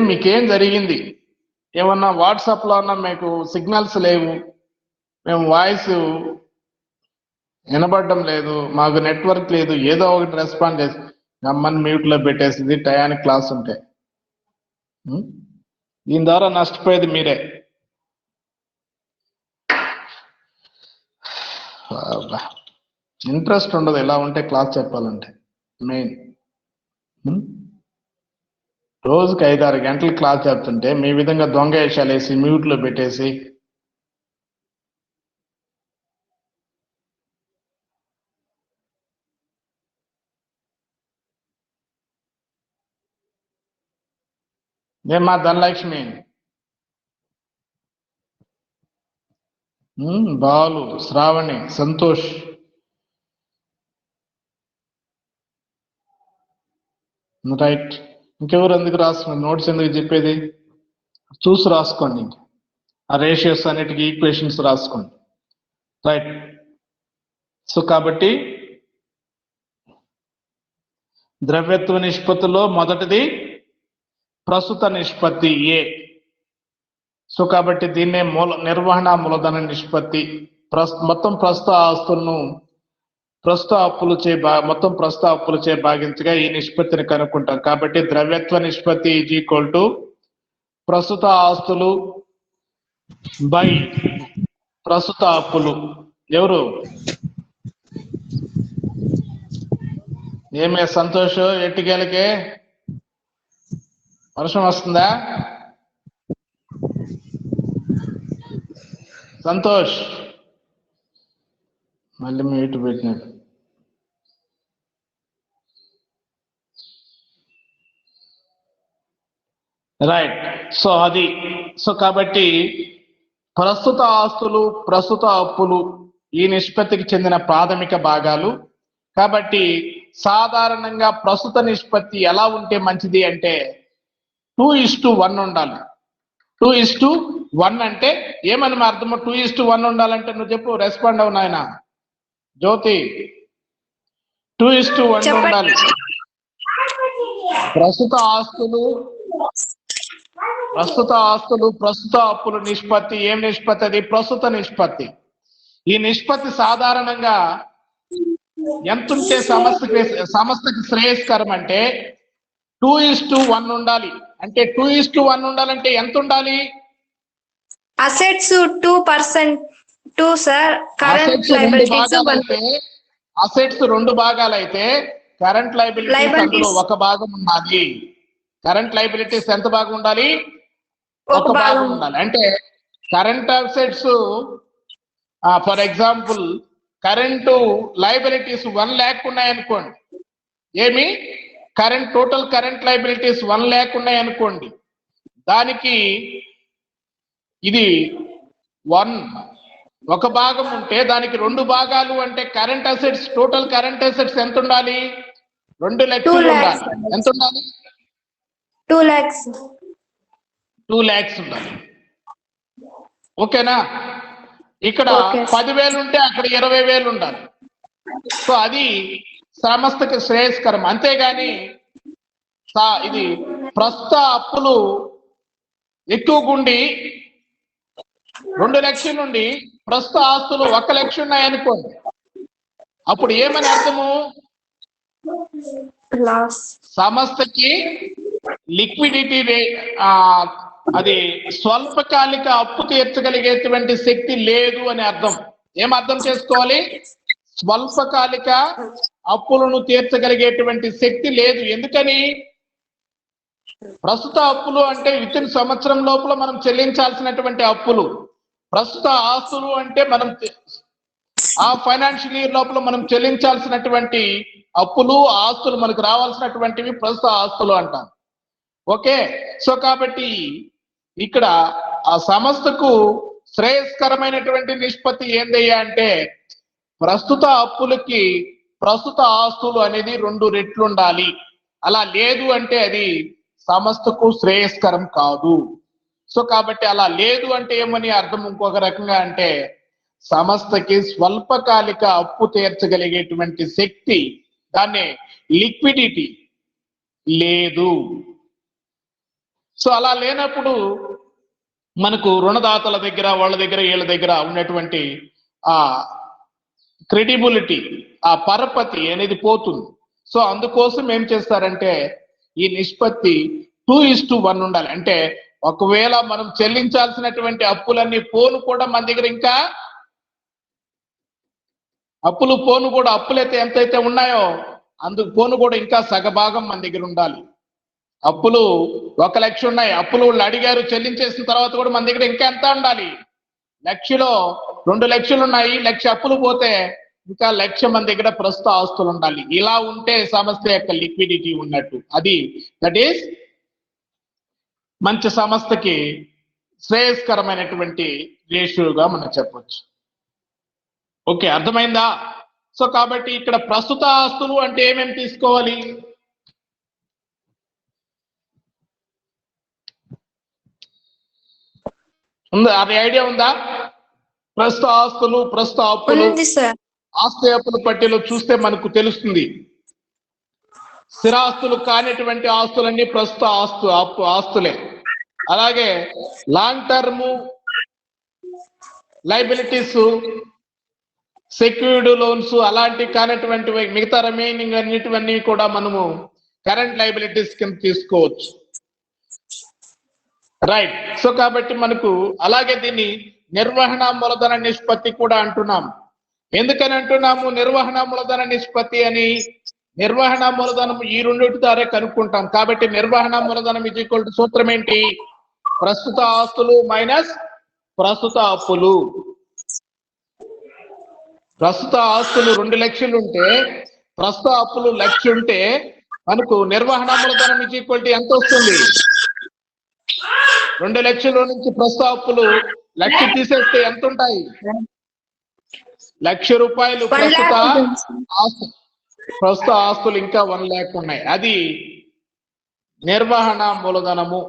మీకేం జరిగింది? ఏమన్నా వాట్సాప్ లో అన్నా మీకు సిగ్నల్స్ లేవు, మేము వాయిస్ వినబడడం లేదు, మాకు నెట్వర్క్ లేదు, ఏదో ఒకటి రెస్పాండ్ చేసి అమ్మని మ్యూట్ లో పెట్టేసింది టయానికి క్లాస్ ఉంటే. దీని ద్వారా నష్టపోయేది మీరే. ఇంట్రెస్ట్ ఉండదు ఎలా ఉంటే క్లాస్ చెప్పాలంటే. మెయిన్ రోజుకి 5-6 గంటలు క్లాస్ చెప్తుంటే మీ విధంగా దొంగ వేషాలు వేసి మ్యూట్ లో పెట్టేసి ఏమా ధనలక్ష్మి, బాలు, శ్రావణి, సంతోష్, రైట్. ఇంకెవరు ఎందుకు రాస్తున్నారు? నోట్స్ ఎందుకు చెప్పేది? చూసి రాసుకోండి. ఆ రేషియోస్ అన్నిటికీ ఈక్వేషన్స్ రాసుకోండి. రైట్. సో కాబట్టి ద్రవ్యత్వ నిష్పత్తిలో మొదటిది ప్రస్తుత నిష్పత్తి ఏ. సో కాబట్టి దీన్నే నిర్వహణ మూలధన నిష్పత్తి. మొత్తం ప్రస్తుత ఆస్తులను మొత్తం ప్రస్తుత అప్పులచే భాగించగా ఈ నిష్పత్తిని కనుక్కుంటాం. కాబట్టి ద్రవ్యత్వ నిష్పత్తి ఈజ్ ఈక్వల్ టు ప్రస్తుత ఆస్తులు బై ప్రస్తుత అప్పులు. ఎవరు? ఏమే సంతోష్, ఎట్టికేలకే వర్షం వస్తుందా? సంతోష్ మళ్ళీ మ్యూట్ పెట్టినాడు. రైట్. సో అది. సో కాబట్టి ప్రస్తుత ఆస్తులు ప్రస్తుత అప్పులు ఈ నిష్పత్తికి చెందిన ప్రాథమిక భాగాలు. కాబట్టి సాధారణంగా ప్రస్తుత నిష్పత్తి ఎలా ఉంటే మంచిది అంటే 2:1 ఉండాలి. 2:1 అంటే ఏమని మా అర్థము? 2:1 ఉండాలంటే నువ్వు చెప్పు, రెస్పాండ్ అవు నాయన. జ్యోతి, 2:1 ఉండాలి. ప్రస్తుత ఆస్తులు ప్రస్తుత అప్పులు నిష్పత్తి ఏం నిష్పత్తి? అది ప్రస్తుత నిష్పత్తి. ఈ నిష్పత్తి సాధారణంగా ఎంతుంటే సంస్థకి శ్రేయస్కరం అంటే 2:1 ఉండాలి. అంటే 2:1 ఉండాలంటే ఎంత ఉండాలి? Assets 2%, 2 sir. కరెంట్ అసెట్స్ 2 భాగాలైతే కరెంట్ లైబిలిటీస్ అందులో 1 భాగం ఉండాలి. కరెంట్ లైబిలిటీస్ ఎంత భాగం ఉండాలి? 1 భాగం ఉండాలి. అంటే current assets for example current liabilities 1 lakh ఉన్నాయనుకోండి, ఏమి టోటల్ కరెంట్ లయబిలిటీస్ 1 lakh ఉన్నాయనుకోండి, దానికి ఇది ఒక భాగం ఉంటే దానికి 2 భాగాలు అంటే current assets, total current assets ఎంత ఉండాలి? 2 లక్షలు 2 lakhs. ఉండాలి. ఎంత ఉండాలి? 2 lakhs. 2 lakhs ఉండాలి. ఓకేనా? ఇక్కడ Okay. 10,000 ఉంటే అక్కడ 20,000 ఉండాలి. సో అది సంస్థకి శ్రేయస్కరం. అంతేగాని ఇది ప్రస్తుత అప్పులు ఎక్కువగుండి 2 లక్షల నుండి ప్రస్తుత ఆస్తులు 1 లక్ష ఉన్నాయనుకోండి, అప్పుడు ఏమని అర్థము? Loss. సంస్థకి లిక్విడిటీ అది స్వల్పకాలిక అప్పు తీర్చగలిగేటువంటి శక్తి లేదు అని అర్థం. ఏం అర్థం చేసుకోవాలి? స్వల్పకాలిక అప్పులను తీర్చగలిగేటువంటి శక్తి లేదు. ఎందుకని? ప్రస్తుత అప్పులు అంటే వితిన్ సంవత్సరం లోపల మనం చెల్లించాల్సినటువంటి అప్పులు. ప్రస్తుత ఆస్తులు అంటే మనం ఆ ఫైనాన్షియల్ ఇయర్ లోపల మనం చెల్లించాల్సినటువంటి అప్పులు, ఆస్తులు, మనకు రావాల్సినటువంటివి ప్రస్తుత ఆస్తులు అంటాం. ఓకే, సో కాబట్టి ఇక్కడ ఆ సంస్థకు శ్రేయస్కరమైనటువంటి నిష్పత్తి ఏందయ్యా అంటే ప్రస్తుత అప్పులకి ప్రస్తుత ఆస్తులు అనేది 2 రెట్లు ఉండాలి. అలా లేదు అంటే అది సంస్థకు శ్రేయస్కరం కాదు. సో కాబట్టి అలా లేదు అంటే ఏమని అర్థం? ఇంకొక రకంగా అంటే సంస్థకి స్వల్పకాలిక అప్పు తీర్చగలిగేటువంటి శక్తి, దాన్ని లిక్విడిటీ లేదు. సో అలా లేనప్పుడు మనకు రుణదాతల దగ్గర, వాళ్ళ దగ్గర, వీళ్ళ దగ్గర ఉన్నటువంటి ఆ క్రెడిబిలిటీ, ఆ పరపతి అనేది పోతుంది. సో అందుకోసం ఏం చేస్తారంటే ఈ నిష్పత్తి 2:1 ఉండాలి. అంటే ఒకవేళ మనం చెల్లించాల్సినటువంటి అప్పులన్నీ పోను కూడా మన దగ్గర ఇంకా అప్పులైతే ఎంతైతే ఉన్నాయో అందుకు పోను కూడా ఇంకా సగభాగం మన దగ్గర ఉండాలి. అప్పులు 1 లక్ష ఉన్నాయి, అప్పులు వాళ్ళు అడిగారు, చెల్లించేసిన తర్వాత కూడా మన దగ్గర ఇంకా ఎంత ఉండాలి? లక్షలో 2 లక్షలు ఉన్నాయి, 1 లక్ష అప్పులు పోతే ఇంకా 1 లక్ష మన దగ్గర ప్రస్తుత ఆస్తులు ఉండాలి. ఇలా ఉంటే సంస్థ యొక్క లిక్విడిటీ ఉన్నట్టు. అది దట్ ఈస్ మంచి సంస్థకి శ్రేయస్కరమైనటువంటి రేషియోగా మనం చెప్పొచ్చు. ఓకే, అర్థమైందా? సో కాబట్టి ఇక్కడ ప్రస్తుత ఆస్తులు అంటే ఏమేమి తీసుకోవాలి? ఉందా? అది ఐడియా ఉందా? ప్రస్తుత ఆస్తులు, ప్రస్తుత అప్పులు, ఉంది సార్. ఆస్తి అప్పుల పట్టిలో చూస్తే మనకు తెలుస్తుంది. స్థిరాస్తులు కానిటువంటి ఆస్తులన్నీ ప్రస్తుత ఆస్తులే. అలాగే long term liabilities, secured loans అలాంటి కానటువంటివి, మిగతా రిమైనింగ్ అన్నిటివన్నీ కూడా మనము కరెంట్ లైబిలిటీస్ కింద తీసుకోవచ్చు. రైట్. సో కాబట్టి మనకు అలాగే దీన్ని నిర్వహణ మూలధన నిష్పత్తి కూడా అంటున్నాం. ఎందుకని అంటున్నాము నిర్వహణ మూలధన నిష్పత్తి అని? నిర్వహణ మూలధనం ఈ రెండింటి ద్వారా కనుక్కుంటాం. కాబట్టి నిర్వహణ మూలధనం = సూత్రం ఏంటి? ప్రస్తుత ఆస్తులు మైనస్ ప్రస్తుత అప్పులు. ప్రస్తుత ఆస్తులు 2 లక్షలు ఉంటే ప్రస్తుత అప్పులు 1 లక్ష ఉంటే మనకు నిర్వహణ మూలధనం = ఎంత వస్తుంది? 2 లక్షల నుంచి ప్రస్తుత అప్పులు 1 లక్ష తీసేస్తే ఎంత ఉంటాయి? 1 లక్ష రూపాయలు ప్రస్తుత ఆస్తులు ఇంకా 1 lakh ఉన్నాయి. అది నిర్వహణ మూలధనము,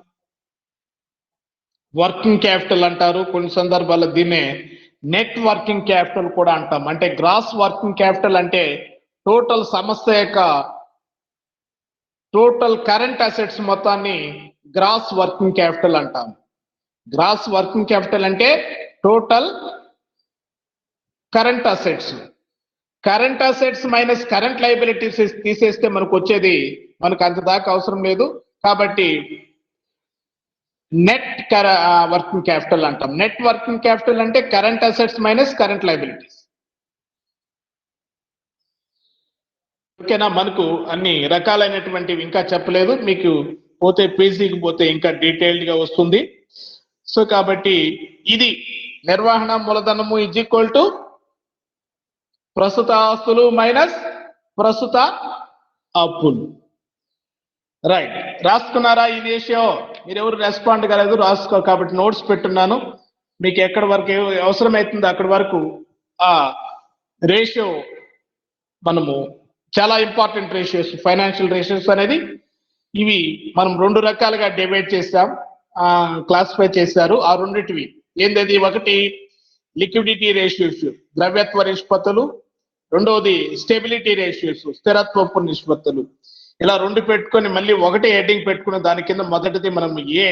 వర్కింగ్ క్యాపిటల్ అంటారు. కొన్ని సందర్భాల్లో దీన్నే నెట్ వర్కింగ్ క్యాపిటల్ కూడా అంటాం. అంటే గ్రాస్ వర్కింగ్ క్యాపిటల్ అంటే టోటల్ సంస్థ యొక్క టోటల్ కరెంట్ అసెట్స్ మొత్తాన్ని గ్రాస్ వర్కింగ్ క్యాపిటల్ అంటాం. గ్రాస్ వర్కింగ్ క్యాపిటల్ అంటే total current assets minus current liabilities తీసేస్తే మనకు వచ్చేది, మనకు అంత దాకా అవసరం లేదు. కాబట్టి నెట్ వర్కింగ్ క్యాపిటల్ అంటాం. నెట్ వర్కింగ్ క్యాపిటల్ అంటే current assets minus current liabilities. ఓకేనా? మనకు అన్ని రకాలైనటువంటివి ఇంకా చెప్పలేదు. మీకు పోతే పేజీకి పోతే ఇంకా డీటెయిల్డ్ గా వస్తుంది. సో కాబట్టి ఇది నిర్వహణ మూలధనము ఈజ్ ఈక్వల్ టు ప్రస్తుత ఆస్తులు మైనస్ ప్రస్తుత అప్పులు. రైట్, రాసుకున్నారా ఈ రేషియో? మీరు ఎవరు రెస్పాండ్ కాలేదు, రాసుకో. కాబట్టి నోట్స్ పెట్టున్నాను, మీకు ఎక్కడి వరకు అవసరమవుతుందో అక్కడి వరకు ఆ రేషియో మనము చాలా ఇంపార్టెంట్ రేషియోస్, ఫైనాన్షియల్ రేషియోస్ అనేది ఇవి మనం రెండు రకాలుగా డివైడ్ చేసాం, క్లాసిఫై చేశారు. ఆ రెండిటివి ఏంటది? ఒకటి లిక్విడిటీ రేషియోస్, ద్రవ్యత్వ నిష్పత్తులు. రెండవది స్టెబిలిటీ రేషియోస్, స్థిరత్వపు నిష్పత్తులు. ఇలా రెండు పెట్టుకొని మళ్ళీ ఒకటే హెడ్డింగ్ పెట్టుకున్న దాని కింద మొదటిది మనం ఏ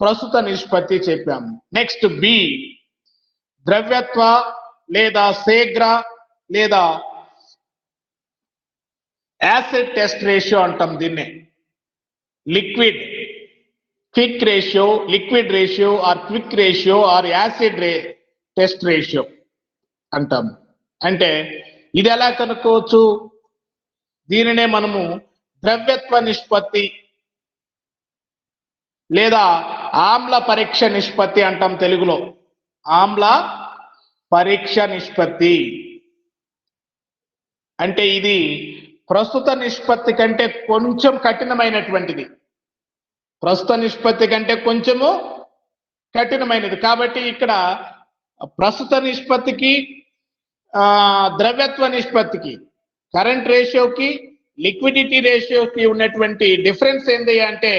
ప్రస్తుత నిష్పత్తి చెప్పాము. నెక్స్ట్ బి ద్రవ్యత్వ లేదా శీఘ్ర లేదా యాసిడ్ టెస్ట్ రేషియో అంటాం దీన్నే. Liquid quick ratio, liquid ratio or quick ratio or acid test ratio అంటాం. అంటే ఇది ఎలా కనుక్కోవచ్చు? దీనినే మనము ద్రవ్యత్వ నిష్పత్తి లేదా ఆమ్ల పరీక్ష నిష్పత్తి అంటాం తెలుగులో. ఆమ్ల పరీక్ష నిష్పత్తి అంటే ఇది ప్రస్తుత నిష్పత్తి కంటే కొంచెం కఠినమైనటువంటిది. ప్రస్తుత నిష్పత్తి కంటే కొంచెము కఠినమైనది. కాబట్టి ఇక్కడ ప్రస్తుత నిష్పత్తికి ద్రవ్యత్వ నిష్పత్తికి, కరెంట్ రేషియోకి, లిక్విడిటీ రేషియోకి ఉన్నటువంటి డిఫరెన్స్ ఏంటి అంటే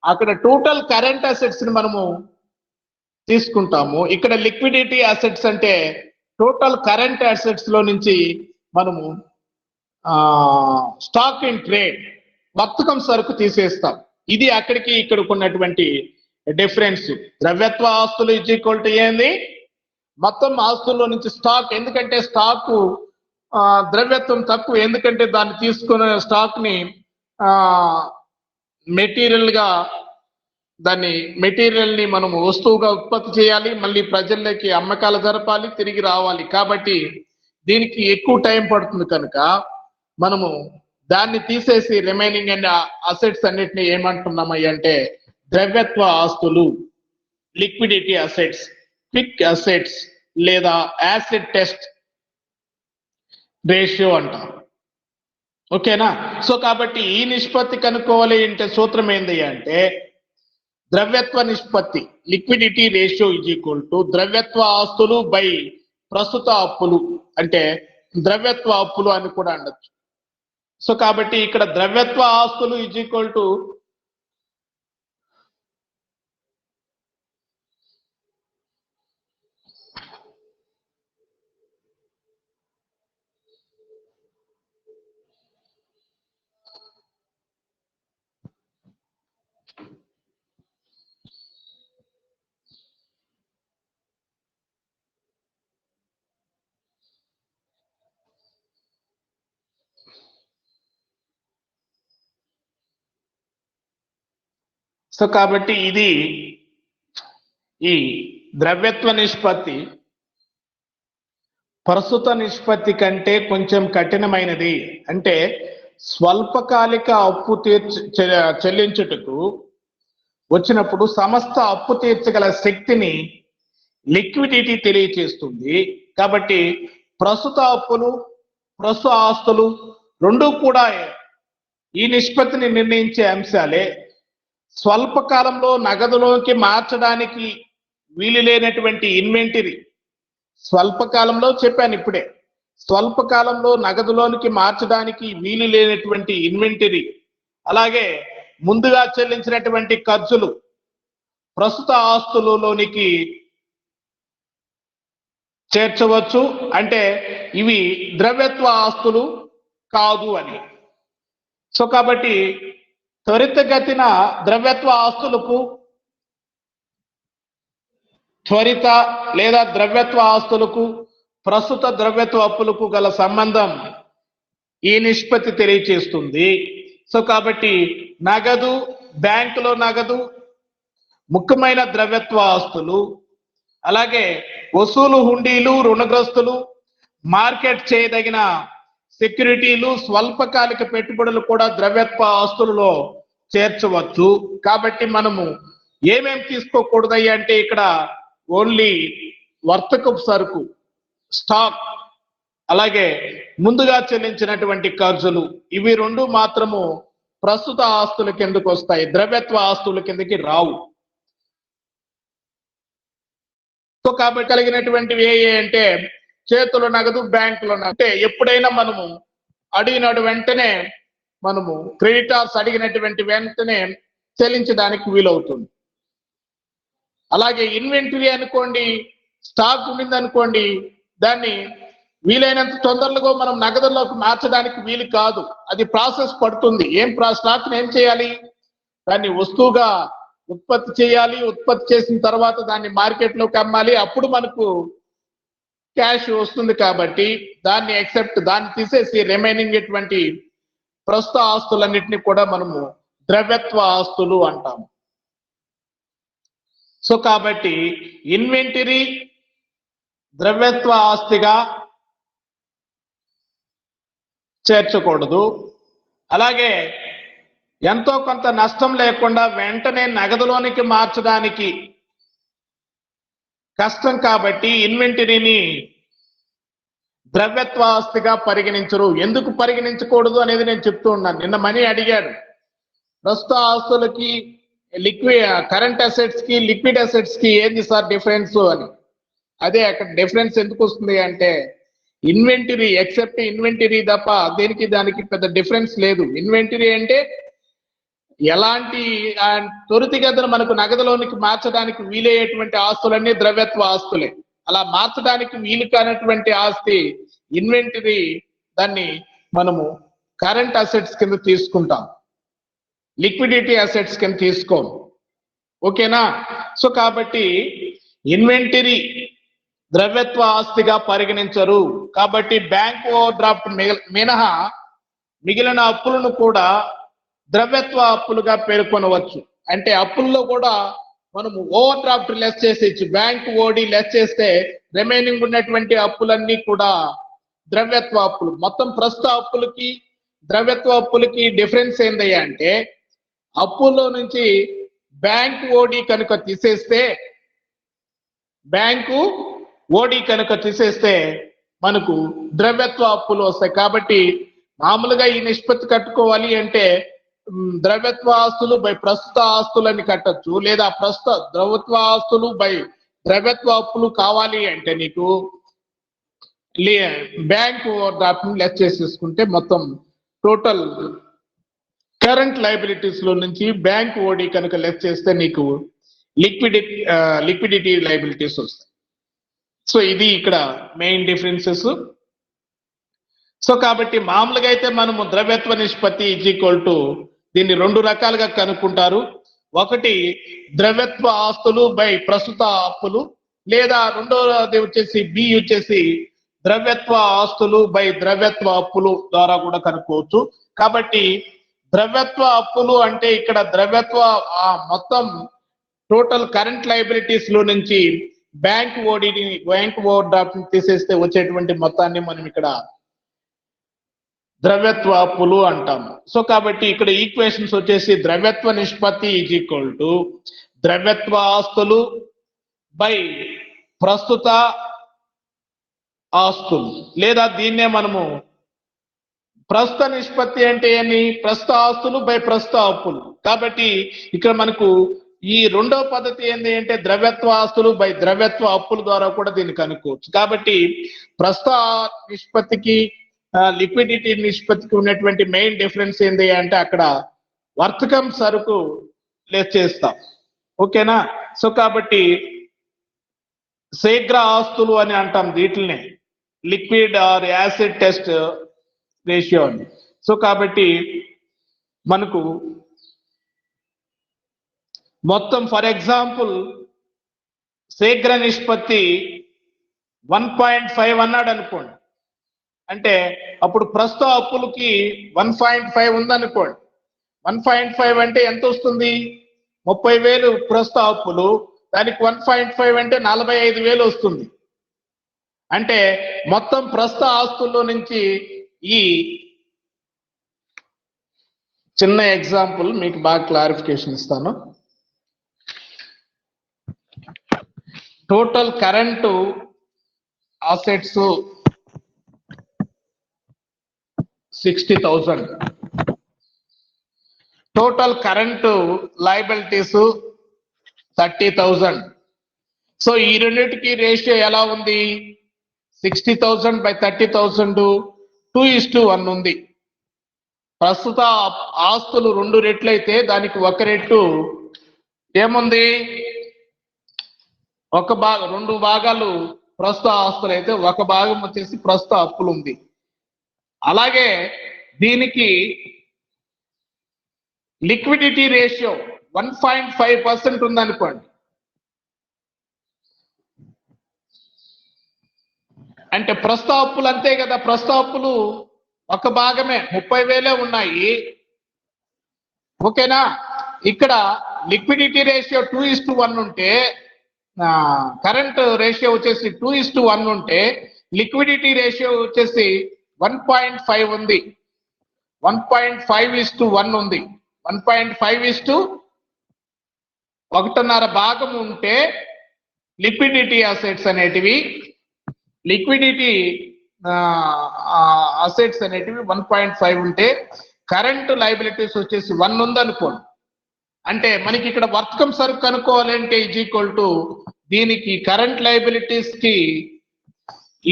అక్కడ టోటల్ కరెంట్ అసెట్స్ ని మనము తీసుకుంటాము. ఇక్కడ లిక్విడిటీ అసెట్స్ అంటే టోటల్ కరెంట్ అసెట్స్ లో నుంచి మనము స్టాక్ ఇన్ ట్రేడ్, వర్తకం సరుకు తీసేస్తాం. ఇది అక్కడికి ఇక్కడికి ఉన్నటువంటి డిఫరెన్స్. ద్రవ్యత్వ ఆస్తులు ఈజ్ ఈక్వల్ టు ఏంది? మొత్తం ఆస్తుల్లో నుంచి స్టాక్. ఎందుకంటే స్టాక్ ద్రవ్యత్వం తక్కువ, ఎందుకంటే దాన్ని తీసుకున్న స్టాక్ ని మెటీరియల్ గా, దాన్ని మెటీరియల్ ని మనము వస్తువుగా ఉత్పత్తి చేయాలి, మళ్ళీ ప్రజల్లోకి అమ్మకాలు జరపాలి, తిరిగి రావాలి. కాబట్టి దీనికి ఎక్కువ టైం పడుతుంది కనుక మనము దాన్ని తీసేసి రిమైనింగ్ అండ్ అసెట్స్ అన్నిటిని ఏమంటున్నామయ్యి అంటే ద్రవ్యత్వ ఆస్తులు, లిక్విడిటీ అసెట్స్, క్విక్ అసెట్స్ లేదా యాసిడ్ టెస్ట్ రేషియో అంటాం. ఓకేనా? సో కాబట్టి ఈ నిష్పత్తి కనుక్కోవాలి అంటే సూత్రం ఏంది అంటే ద్రవ్యత్వ నిష్పత్తి, liquidity ratio is equal to ద్రవ్యత్వ ఆస్తులు బై ప్రస్తుత అప్పులు, అంటే ద్రవ్యత్వ అప్పులు అని కూడా అనొచ్చు. సో కాబట్టి ఇక్కడ ద్రవ్యత్వ ఆస్తులు ఈజ్ ఈక్వల్ టు సో కాబట్టి ఇది ఈ ద్రవ్యత్వ నిష్పత్తి ప్రస్తుత నిష్పత్తి కంటే కొంచెం కఠినమైనది. అంటే స్వల్పకాలిక అప్పు చెల్లించుటకు వచ్చినప్పుడు సమస్త అప్పు తీర్చగల శక్తిని లిక్విడిటీ తెలియచేస్తుంది. కాబట్టి ప్రస్తుత అప్పులు, ప్రస్తుత ఆస్తులు రెండు కూడా ఈ నిష్పత్తిని నిర్ణయించే అంశాలే. స్వల్పకాలంలో నగదులోకి మార్చడానికి వీలు లేనటువంటి ఇన్వెంటరీ, స్వల్పకాలంలో చెప్పాను ఇప్పుడే, స్వల్పకాలంలో నగదులోనికి మార్చడానికి వీలు లేనటువంటి ఇన్వెంటరీ, అలాగే ముందుగా చెల్లించినటువంటి ఖర్చులు ప్రస్తుత ఆస్తులలోనికి చేర్చవచ్చు. అంటే ఇవి ద్రవ్యత్వ ఆస్తులు కాదు అని. సో కాబట్టి త్వరితగతిన ద్రవ్యత్వ ఆస్తులకు, త్వరిత లేదా ద్రవ్యత్వ ఆస్తులకు ప్రస్తుత ద్రవ్యత్వ అప్పులకు గల సంబంధం ఈ నిష్పత్తి తెలియచేస్తుంది. సో కాబట్టి నగదు, బ్యాంకులో నగదు ముఖ్యమైన ద్రవ్యత్వ ఆస్తులు, అలాగే వసూలు హుండీలు, రుణగ్రస్తులు, మార్కెట్ చేయదగిన సెక్యూరిటీలు, స్వల్పకాలిక పెట్టుబడులు కూడా ద్రవ్యత్వ ఆస్తులలో చేర్చవచ్చు. కాబట్టి మనము ఏమేమి తీసుకోకూడదయ్యి అంటే ఇక్కడ ఓన్లీ వర్తకపు సరుకు, స్టాక్, అలాగే ముందుగా చెల్లించినటువంటి ఖర్చులు, ఇవి రెండు మాత్రము ప్రస్తుత ఆస్తుల కిందకు వస్తాయి, ద్రవ్యత్వ ఆస్తుల కిందకి రావు. సో కాబట్టి కలిగినటువంటివి ఏ అంటే చేతుల నగదు, బ్యాంకులో అంటే ఎప్పుడైనా మనము అడిగిన వెంటనే మనము క్రెడిటార్స్ అడిగినటువంటి వెంటనే చెల్లించడానికి వీలవుతుంది. అలాగే ఇన్వెంటరీ అనుకోండి, స్టాక్ ఉండింది అనుకోండి, దాన్ని వీలైనంత తొందరగా మనం నగదులోకి మార్చడానికి వీలు కాదు, అది ప్రాసెస్ పడుతుంది. స్టాక్ ఏం చేయాలి, దాన్ని వస్తువుగా ఉత్పత్తి చేయాలి, ఉత్పత్తి చేసిన తర్వాత దాన్ని మార్కెట్లోకి అమ్మాలి, అప్పుడు మనకు క్యాష్ వస్తుంది. కాబట్టి దాన్ని తీసేసి రిమైనింగ్ ఎటువంటి ప్రస్తుత ఆస్తులన్నింటినీ కూడా మనము ద్రవ్యత్వ ఆస్తులు అంటాము. సో కాబట్టి ఇన్వెంటరీ ద్రవ్యత్వ ఆస్తిగా చేర్చకూడదు. అలాగే ఎంతో కొంత నష్టం లేకుండా వెంటనే నగదులోనికి మార్చడానికి కష్టం కాబట్టి ఇన్వెంటరీని ద్రవ్యత్వ ఆస్తిగా పరిగణించరు. ఎందుకు పరిగణించకూడదు అనేది నేను చెప్తూ ఉన్నాను. నిన్న మనీ అడిగాడు, ప్రస్తుత ఆస్తులకి కరెంట్ అసెట్స్ కి లిక్విడ్ అసెట్స్ కి ఏంది సార్ డిఫరెన్స్ అని. అదే అక్కడ డిఫరెన్స్ ఎందుకు వస్తుంది అంటే ఇన్వెంటరీ, ఎక్సెప్ట్ ఇన్వెంటరీ తప్ప దేనికి దానికి పెద్ద డిఫరెన్స్ లేదు. ఇన్వెంటరీ అంటే ఎలాంటి త్వరితగతిన మనకు నగదులోనికి మార్చడానికి వీలయ్యేటువంటి ఆస్తులన్నీ ద్రవ్యత్వ ఆస్తులే. అలా మార్చడానికి వీలు కానటువంటి ఆస్తి ఇన్వెంటరీ, దాన్ని మనము కరెంట్ అసెట్స్ కింద తీసుకుంటాం, లిక్విడిటీ అసెట్స్ కింద తీసుకోం. ఓకేనా? సో కాబట్టి ఇన్వెంటరీ ద్రవ్యత్వ ఆస్తిగా పరిగణించరు. కాబట్టి బ్యాంక్ ఓవర్ డ్రాఫ్ట్ మినహా మిగిలిన అప్పులను కూడా ద్రవ్యత్వ అప్పులుగా పేర్కొనవచ్చు. అంటే అప్పుల్లో కూడా మనము ఓవర్ డ్రాఫ్ట్ లెస్ చేసేచ్చు, బ్యాంక్ ఓడి లెస్ చేస్తే రిమైనింగ్ ఉన్నటువంటి అప్పులన్నీ కూడా ద్రవ్యత్వ అప్పులు. మొత్తం ప్రస్తుత అప్పులకి ద్రవ్యత్వ అప్పులకి డిఫరెన్స్ ఏందయ్యా అంటే అప్పుల్లో నుంచి బ్యాంక్ ఓడి కనుక తీసేస్తే మనకు ద్రవ్యత్వ అప్పులు వస్తాయి. కాబట్టి మామూలుగా ఈ నిష్పత్తి కట్టుకోవాలి అంటే ద్రవ్యత్వ ఆస్తులు బై ప్రస్తుత ఆస్తులని కట్టొచ్చు, లేదా ప్రస్తుత ద్రవ్యత్వ ఆస్తులు బై ద్రవ్యత్వ అప్పులు కావాలి అంటే నీకు బ్యాంక్ ఓవర్ డ్రాఫ్ట్ లెస్ చేసేసుకుంటే మొత్తం టోటల్ కరెంట్ లయబిలిటీస్ లో నుంచి బ్యాంక్ ఓడి కనుక లెస్ చేస్తే నీకు లిక్విడిటీ లయబిలిటీస్ వస్తాయి. సో ఇది ఇక్కడ మెయిన్ డిఫరెన్సెస్. సో కాబట్టి మామూలుగా అయితే మనము ద్రవ్యత్వ నిష్పత్తి దీన్ని రెండు రకాలుగా కనుక్కుంటారు. ఒకటి ద్రవ్యత్వ ఆస్తులు బై ప్రస్తుత అప్పులు, లేదా రెండోది వచ్చేసి ద్రవ్యత్వ ఆస్తులు బై ద్రవ్యత్వ అప్పులు ద్వారా కూడా కనుక్కోవచ్చు. కాబట్టి ద్రవ్యత్వ అప్పులు అంటే ఇక్కడ ద్రవ్యత్వ మొత్తం టోటల్ కరెంట్ లయబిలిటీస్ లో నుంచి బ్యాంక్ ఓవర్ డ్రాఫ్ట్ తీసేస్తే వచ్చేటువంటి మొత్తాన్ని మనం ఇక్కడ ద్రవ్యత్వ అప్పులు అంటాము. సో కాబట్టి ఇక్కడ ఈక్వేషన్స్ వచ్చేసి ద్రవ్యత్వ నిష్పత్తి ద్రవ్యత్వ ఆస్తులు బై ప్రస్తుత ఆస్తులు, లేదా దీన్నే మనము ప్రస్తుత నిష్పత్తి అంటే ఏంటి, ప్రస్తుత ఆస్తులు బై ప్రస్తుత అప్పులు. కాబట్టి ఇక్కడ మనకు ఈ రెండో పద్ధతి ఏంటి అంటే ద్రవ్యత్వ ఆస్తులు బై ద్రవ్యత్వ అప్పుల ద్వారా కూడా దీన్ని కనుక్కోవచ్చు. కాబట్టి ప్రస్తుత నిష్పత్తికి లిక్విడిటీ నిష్పత్తికి ఉన్నటువంటి మెయిన్ డిఫరెన్స్ ఏంటి అంటే అక్కడ వర్తకం సరుకు లెస్ చేస్తాం. ఓకేనా? సో కాబట్టి శీఘ్ర ఆస్తులు అని అంటాం వీటిల్ని, liquid are acid test ratio అని. సో కాబట్టి మనకు మొత్తం ఫర్ ఎగ్జాంపుల్ శీఘ్ర నిష్పత్తి 1.5 అన్నాడు అనుకోండి, అంటే అప్పుడు ప్రస్తుత అప్పులకి 1.5 ఉందనుకోండి. 1.5 అంటే ఎంత వస్తుంది? 30,000 ప్రస్తుత అప్పులు, దానికి 1.5 అంటే 45,000 వస్తుంది. అంటే మొత్తం ప్రస్తుత ఆస్తుల్లో నుంచి ఈ చిన్న ఎగ్జాంపుల్ మీకు బాగా క్లారిఫికేషన్ ఇస్తాను. Total current assets 60,000, total current liabilities 30,000. So ఈ రెండింటికి రేషియో ఎలా ఉంది? 60,000 by 30,000 2:1 ఉంది. ప్రస్తుత ఆస్తులు 2 రెట్లు అయితే దానికి 1 రెట్టు ఏముంది? 2 భాగాలు ప్రస్తుత ఆస్తులు అయితే 1 భాగం వచ్చేసి ప్రస్తుత అప్పులు ఉంది. అలాగే దీనికి లిక్విడిటీ రేషియో 1.5% ఉందనుకోండి. అంటే ప్రస్తుత అప్పులు అంతే కదా, ప్రస్తుత అప్పులు 1 భాగమే 30,000 ఉన్నాయి. ఓకేనా? ఇక్కడ లిక్విడిటీ రేషియో 2:1 ఉంటే, కరెంట్ రేషియో వచ్చేసి 2:1 ఉంటే లిక్విడిటీ రేషియో వచ్చేసి 1.5 ఉంది. 1.5:1 ఉంది. 1.5:1.5 భాగం ఉంటే లిక్విడిటీ అసెట్స్ అనేటివి 1.5 ఉంటే కరెంట్ లయబిలిటీస్ వచ్చేసి 1 ఉందనుకోండి. అంటే మనకి ఇక్కడ వర్తకం సరుకు కనుక్కోవాలంటే దీనికి కరెంట్ లయబిలిటీస్ కి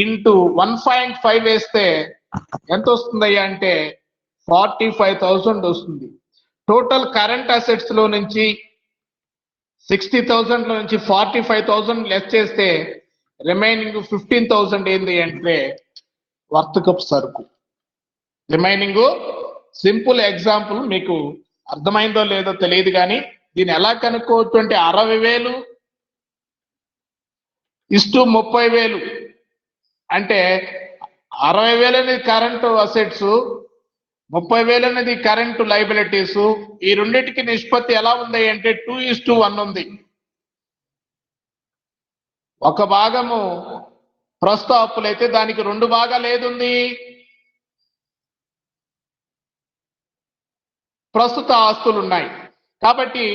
ఇంటూ 1.5 వేస్తే ఎంత వస్తుందయ్యా అంటే 45,000 వస్తుంది. టోటల్ కరెంట్ అసెట్స్ లో నుంచి 60,000 లో నుంచి 45,000 లెస్ చేస్తే రిమైనింగ్ 15,000 ఏంది అంటే వర్తకపు సరుకు. రిమైనింగ్ సింపుల్ ఎగ్జాంపుల్, మీకు అర్థమైందో లేదో తెలియదు కానీ దీన్ని ఎలా కనుక్కోవచ్చు అంటే 60,000 ఇస్టు 30,000 అంటే 60,000 అనేది కరెంటు అసెట్స్, 30,000 అనేది కరెంటు లయబిలిటీస్. ఈ రెండింటికి నిష్పత్తి ఎలా ఉంది అంటే 2:1 ఉంది. 1 భాగము ప్రస్తుత అప్పులైతే దానికి 2 భాగాలు ఏదుంది? ప్రస్తుత ఆస్తులు ఉన్నాయి. కాబట్టి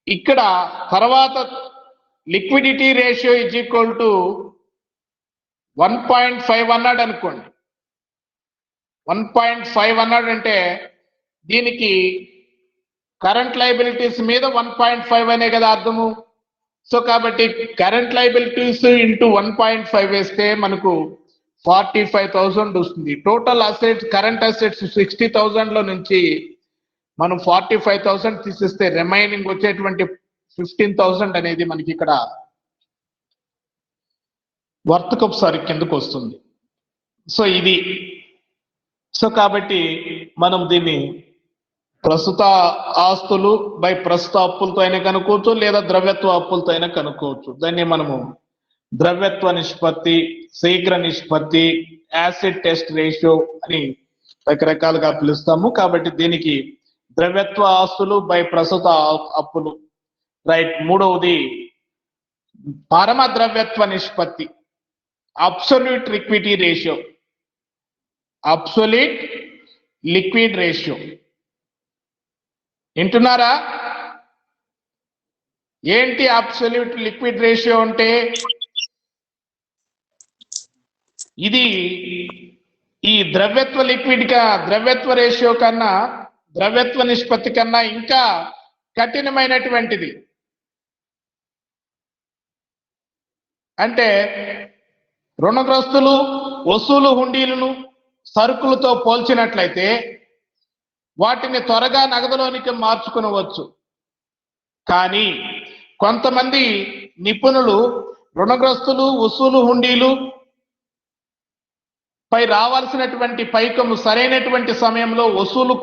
ఇక్కడ తర్వాత liquidity ratio is equal to 1.5 అన్నాడు అనుకోండి. 1.5 అన్నాడు అంటే దీనికి కరెంట్ లయబిలిటీస్ మీద 1.5 అనే కదా అర్థము. సో కాబట్టి కరెంట్ లయబిలిటీస్ ఇంటూ 1.5 వేస్తే మనకు 45,000 వస్తుంది. టోటల్ అసెట్స్, కరెంట్ అసెట్స్ 60,000 లో నుంచి మనం 45,000 తీసేస్తే రిమైనింగ్ వచ్చేటువంటి 15,000 అనేది మనకి ఇక్కడ వర్తకపు సరుకు కిందకు వస్తుంది. సో ఇది. సో కాబట్టి మనం దీన్ని ప్రస్తుత ఆస్తులు బై ప్రస్తుత అప్పులతో అయినా కనుక్కోవచ్చు, లేదా ద్రవ్యత్వ అప్పులతో అయినా కనుక్కోవచ్చు. దాన్ని మనము ద్రవ్యత్వ నిష్పత్తి, శీఘ్ర నిష్పత్తి, యాసిడ్ టెస్ట్ రేషియో అని రకరకాలుగా పిలుస్తాము. కాబట్టి దీనికి ద్రవ్యత్వ ఆస్తులు బై ప్రస్తుత అప్పులు. రైట్. మూడవది పరమ ద్రవ్యత్వ నిష్పత్తి, absolute liquidity ratio. Absolute liquid ratio వింటున్నారా? ఏంటి అబ్సొల్యూట్ లిక్విడ్ రేషియో అంటే? ఇది ఈ ద్రవ్యత్వ రేషియో కన్నా, ద్రవ్యత్వ నిష్పత్తి కన్నా ఇంకా కఠినమైనటువంటిది. అంటే రుణగ్రస్తులు వసూలు హుండీలను సరుకులతో పోల్చినట్లయితే వాటిని త్వరగా నగదులోనికి మార్చుకునవచ్చు. కానీ కొంతమంది నిపుణులు రుణగ్రస్తులు వసూలు హుండీలు పై రావాల్సినటువంటి పైకము సరైనటువంటి సమయంలో వసూలు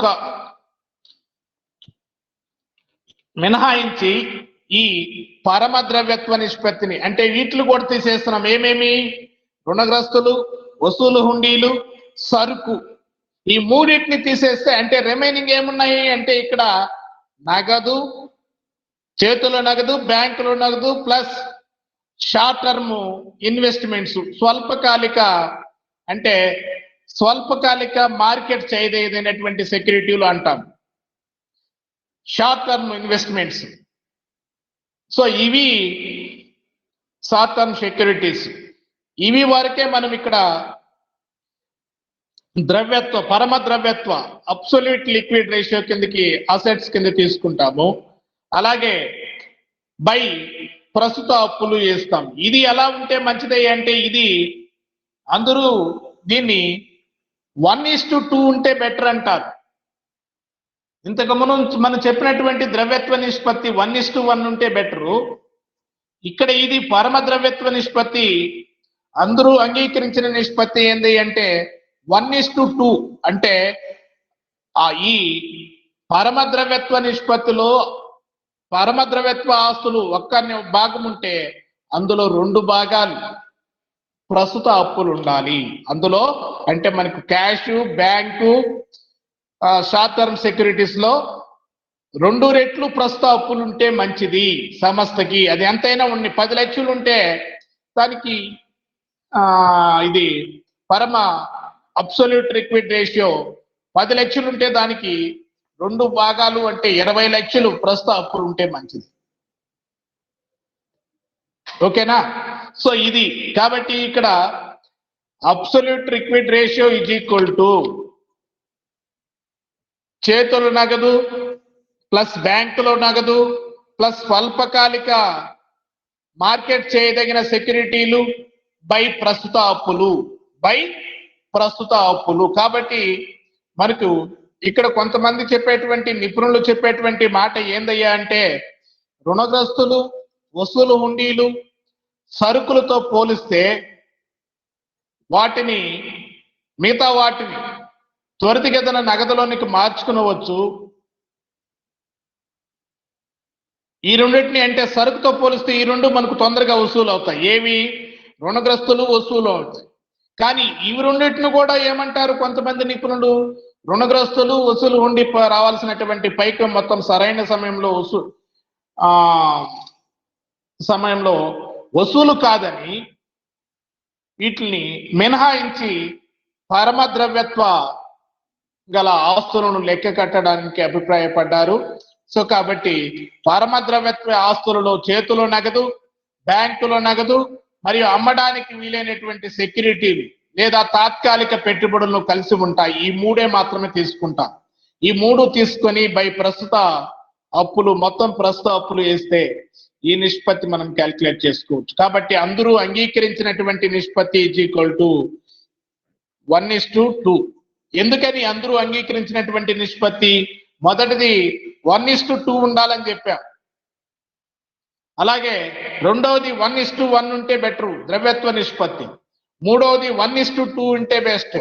మినహాయించి ఈ పరమ ద్రవ్యత్వ నిష్పత్తిని, అంటే వీటిని కూడా తీసేస్తున్నాం. ఏమేమి? రుణగ్రస్తులు, వసూలు హుండీలు, సరుకు. ఈ మూడింటిని తీసేస్తే అంటే రిమైనింగ్ ఏమున్నాయి అంటే ఇక్కడ నగదు, చేతుల నగదు, బ్యాంకులో నగదు ప్లస్ షార్ట్ టర్మ్ ఇన్వెస్ట్మెంట్స్, స్వల్పకాలిక అంటే స్వల్పకాలిక మార్కెట్ చేయదైనటువంటి సెక్యూరిటీలు అంటాం, షార్ట్ టర్మ్ ఇన్వెస్ట్మెంట్స్. సో ఇవి షార్ట్ టర్మ్ సెక్యూరిటీస్, ఇవి వరకే మనం ఇక్కడ ద్రవ్యత్వ, పరమ ద్రవ్యత్వ, అబ్సొల్యూట్ లిక్విడ్ రేషియో కిందకి అసెట్స్ కింద తీసుకుంటాము. అలాగే బై ప్రస్తుత అప్పులు వేస్తాం. ఇది ఎలా ఉంటే మంచిది అంటే, ఇది అందరూ దీన్ని 1:2 ఉంటే బెటర్ అంటారు. ఇంతకు ముందు మనం చెప్పినటువంటి ద్రవ్యత్వ నిష్పత్తి 1:1 ఉంటే బెటరు. ఇక్కడ ఇది పరమ ద్రవ్యత్వ నిష్పత్తి, అందరూ అంగీకరించిన నిష్పత్తి ఏంది అంటే 1:2. అంటే ఈ పరమ ద్రవ్యత్వ నిష్పత్తిలో పరమ ద్రవ్యత్వ ఆస్తులు ఒక్క భాగం ఉంటే అందులో 2 భాగాలు ప్రస్తుత అప్పులు ఉండాలి. అందులో అంటే మనకు cash, bank, short term securities లో 2 రెట్లు ప్రస్తుత అప్పులు ఉంటే మంచిది సంస్థకి. అది ఎంతైనా 10 లక్షలు ఉంటే దానికి ఇది పరమ అబ్సొల్యూట్ లిక్విడ్ రేషియో 10 లక్షలు ఉంటే దానికి 2 భాగాలు అంటే 20 లక్షలు ప్రస్తుత అప్పులు ఉంటే మంచిది. ఓకేనా? సో ఇది కాబట్టి ఇక్కడ absolute liquid ratio is equal to చేతుల నగదు ప్లస్ బ్యాంకులో నగదు ప్లస్ స్వల్పకాలిక మార్కెట్ చేయదగిన సెక్యూరిటీలు బై ప్రస్తుత అప్పులు. కాబట్టి మనకు ఇక్కడ కొంతమంది చెప్పేటువంటి నిపుణులు చెప్పేటువంటి మాట ఏందయ్యా అంటే, రుణగ్రస్తులు, వసూలు హుండీలు, సరుకులతో పోలిస్తే మిగతా వాటిని త్వరితగతిన నగదులోనికి మార్చుకునవచ్చు. ఈ రెండింటిని అంటే సరుకుతో పోలిస్తే ఈ 2 మనకు తొందరగా వసూలు అవుతాయి. ఏవి? రుణగ్రస్తులు, వసూలు అవుతాయి. కానీ ఇవి రెండింటిని కూడా ఏమంటారు కొంతమంది నిపుణులు, రుణగ్రస్తులు, వసూలు ఉండి రావాల్సినటువంటి పైకి మొత్తం సరైన సమయంలో వసూలు కాదని వీటిని మినహాయించి పరమ ద్రవ్యత్వ గల ఆస్తులను లెక్క కట్టడానికి అభిప్రాయపడ్డారు. సో కాబట్టి పరమ ద్రవ్యత్వ ఆస్తులలో చేతిలో నగదు, బ్యాంకులో నగదు మరియు అమ్మడానికి వీలైనటువంటి సెక్యూరిటీలు లేదా తాత్కాలిక పెట్టుబడులను కలిసి ఉంటాయి. ఈ 3 మాత్రమే తీసుకుంటాం. ఈ 3 తీసుకొని బై ప్రస్తుత అప్పులు, మొత్తం ప్రస్తుత అప్పులు వేస్తే ఈ నిష్పత్తి మనం క్యాల్కులేట్ చేసుకోవచ్చు. కాబట్టి అందరూ అంగీకరించినటువంటి నిష్పత్తి ఈజ్ ఈక్వల్ టు 1:2. ఎందుకని అందరూ అంగీకరించినటువంటి నిష్పత్తి? మొదటిది 1:2 ఉండాలని చెప్పాం. అలాగే రెండవది 1:1 ఉంటే బెటర్ ద్రవ్యత్వ నిష్పత్తి. మూడవది 1:2 ఉంటే బెస్ట్.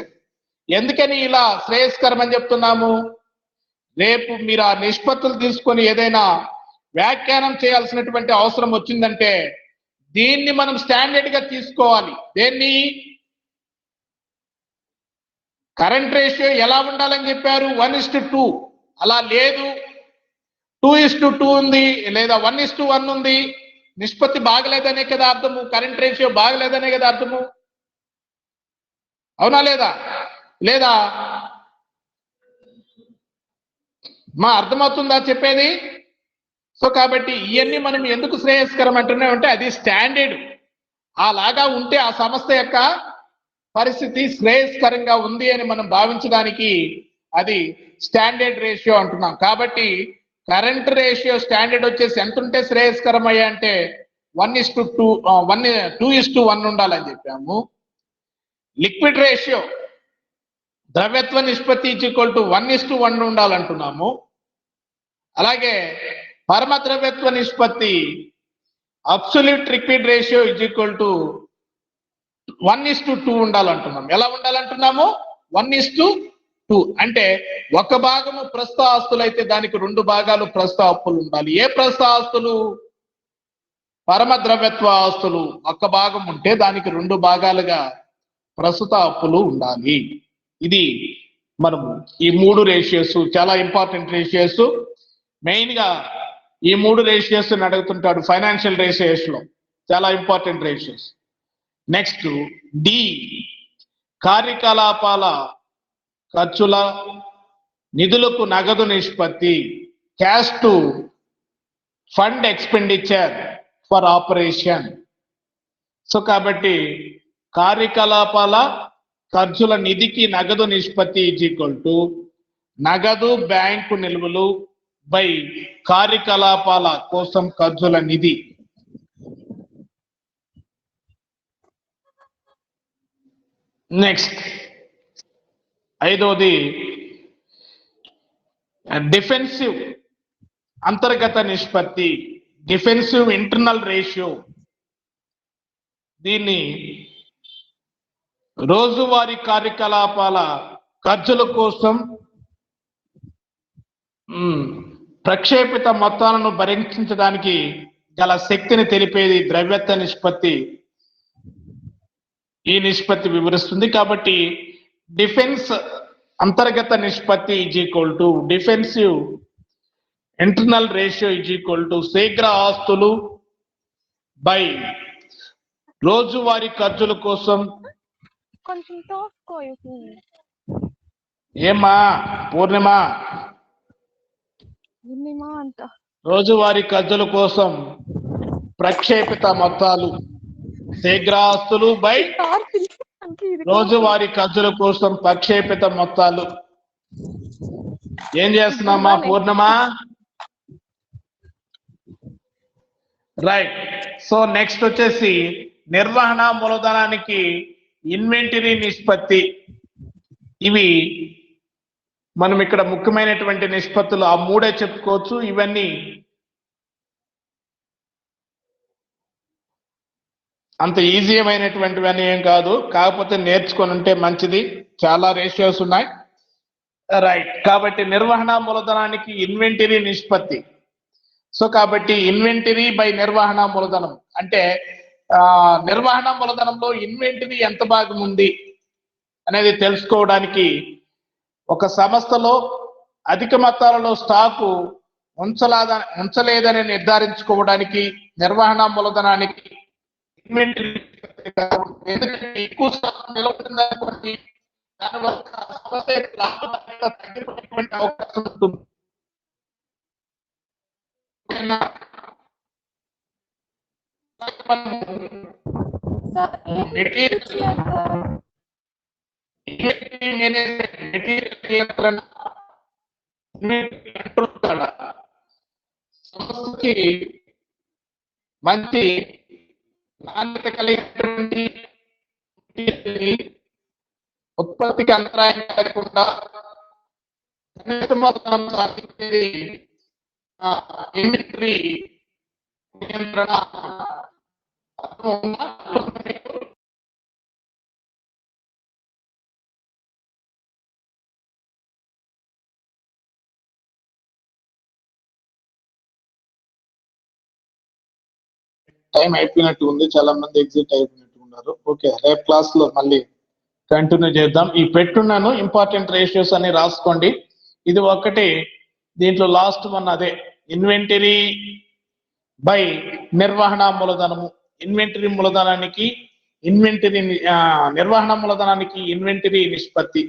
ఎందుకని ఇలా శ్రేయస్కరం అని చెప్తున్నాము? రేపు మీరు ఆ నిష్పత్తులు తీసుకొని ఏదైనా వ్యాఖ్యానం చేయాల్సినటువంటి అవసరం వచ్చిందంటే దీన్ని మనం స్టాండర్డ్ గా తీసుకోవాలి. దేన్ని? కరెంట్ రేషియో ఎలా ఉండాలని చెప్పారు? 1:2. అలా లేదు, 2:2 ఉంది లేదా 1:1 ఉంది. నిష్పత్తి బాగలేదనే కదా అర్థము, కరెంట్ రేషియో బాగలేదనే కదా అర్థము. అవునా లేదా మా అర్థమవుతుందా చెప్పేది? సో కాబట్టి ఇవన్నీ మనం ఎందుకు శ్రేయస్కరం అంటున్నామంటే అది స్టాండర్డ్. అలాగా ఉంటే ఆ సంస్థ యొక్క పరిస్థితి శ్రేయస్కరంగా ఉంది అని మనం భావించడానికి అది స్టాండర్డ్ రేషియో అంటున్నాం. కాబట్టి కరెంట్ రేషియో స్టాండర్డ్ వచ్చేసి ఎంత ఉంటే శ్రేయస్కరం అయ్యా అంటే 2:1 ఉండాలని చెప్పాము. లిక్విడ్ రేషియో ద్రవ్యత్వ నిష్పత్తి ఈజ్ ఈక్వల్ టు 1:1 ఉండాలంటున్నాము. అలాగే పరమ ద్రవ్యత్వ నిష్పత్తి absolute liquid ratio is equal to 1:2 ఉండాలంటున్నాం. ఎలా ఉండాలంటున్నాము? 1:2. అంటే ఒక భాగము ప్రస్తుత ఆస్తులు అయితే దానికి 2 భాగాలు ప్రస్తుత అప్పులు ఉండాలి. ఏ ప్రస్తుత ఆస్తులు? పరమ ద్రవ్యత్వ ఆస్తులు. ఒక భాగం ఉంటే దానికి 2 భాగాలుగా ప్రస్తుత అప్పులు ఉండాలి. ఇది మనము ఈ 3 రేషియోస్ చాలా ఇంపార్టెంట్ రేషియోస్. మెయిన్ గా ఈ 3 రేషియోస్ అడుగుతుంటాడు ఫైనాన్షియల్ రేషియోస్ లో, చాలా ఇంపార్టెంట్ రేషియోస్. నెక్స్ట్ డి, కార్యకలాపాల ఖర్చుల నిధులకు నగదు నిష్పత్తి, cash to fund expenditure for operation. So కాబట్టి కార్యకలాపాల ఖర్చుల నిధికి నగదు నిష్పత్తి ఈజ్ ఈక్వల్ టు నగదు బ్యాంకు నిల్వలు బై కార్యకలాపాల కోసం ఖర్చుల నిధి. నెక్స్ట్ ఐదవది డిఫెన్సివ్ అంతర్గత నిష్పత్తి, డిఫెన్సివ్ ఇంటర్నల్ రేషియో. దీన్ని రోజువారీ కార్యకలాపాల ఖర్చుల కోసం ప్రక్షేపిత మొత్తాలను భరించడానికి గల శక్తిని తెలిపేది ద్రవ్యత్వ నిష్పత్తి. ఈ నిష్పత్తి వివరిస్తుంది. కాబట్టి డిఫెన్స్ అంతర్గత నిష్పత్తి is equal to defensive internal ratio is equal to శీఘ్ర ఆస్తులు బై రోజువారీ ఖర్చుల కోసం. ఏమా పూర్ణిమ, రోజువారీ ఖర్చుల కోసం ప్రక్షేపిత మొత్తాలు శీఘ్ర ఆస్తులు బై రోజువారీ ఖర్చుల కోసం ప్రక్షేపిత మొత్తాలు. ఏం చేస్తున్నామా పూర్ణిమ? రైట్. సో నెక్స్ట్ వచ్చేసి నిర్వహణ మూలధనానికి ఇన్వెంటరీ నిష్పత్తి. ఇవి మనం ఇక్కడ ముఖ్యమైనటువంటి నిష్పత్తులు ఆ మూడే చెప్పుకోవచ్చు. ఇవన్నీ అంత ఈజీ అయినటువంటివన్నీ ఏం కాదు, కాకపోతే నేర్చుకొని ఉంటే మంచిది. చాలా రేషియోస్ ఉన్నాయి. రైట్. కాబట్టి నిర్వహణ మూలధనానికి ఇన్వెంటరీ నిష్పత్తి. సో కాబట్టి ఇన్వెంటరీ బై నిర్వహణ మూలధనం అంటే నిర్వహణ మూలధనంలో ఇన్వెంటరీ ఎంత భాగం ఉంది అనేది తెలుసుకోవడానికి, ఒక సంస్థలో అధిక మొత్తాలలో స్టాకు ఉంచలేదని నిర్ధారించుకోవడానికి నిర్వహణ మూలధనానికి ఇన్వెంటరీ ఎక్కువ స్టాక్ నిలబడిందనుకోండి, దానివల్ల సంస్థ లాభదాయకత తగ్గిపోయేటువంటి అవకాశం ఉంటుంది. సంస్థకి మంచి నాణ్యత కలిగినటువంటి ఉత్పత్తికి అంతరాయం కలగకుండా కనీస మొత్తం సాధించేది ఇన్వెంటరీ నియంత్రణ. టైం అయిపోయినట్టు ఉంది, చాలా మంది ఎగ్జిట్ అయిపోయినట్టు ఉన్నారు. ఓకే, రేపు క్లాస్ లో మళ్ళీ కంటిన్యూ చేద్దాం. ఈ పెట్టున్నాను ఇంపార్టెంట్ రేషియోస్ అని రాసుకోండి. ఇది ఒకటి, దీంట్లో లాస్ట్ వన్ అదే ఇన్వెంటరీ బై నిర్వహణ మూలధనము. ఇన్వెంటరీ మూలధనానికి నిర్వహణ మూలధనానికి ఇన్వెంటరీ నిష్పత్తి,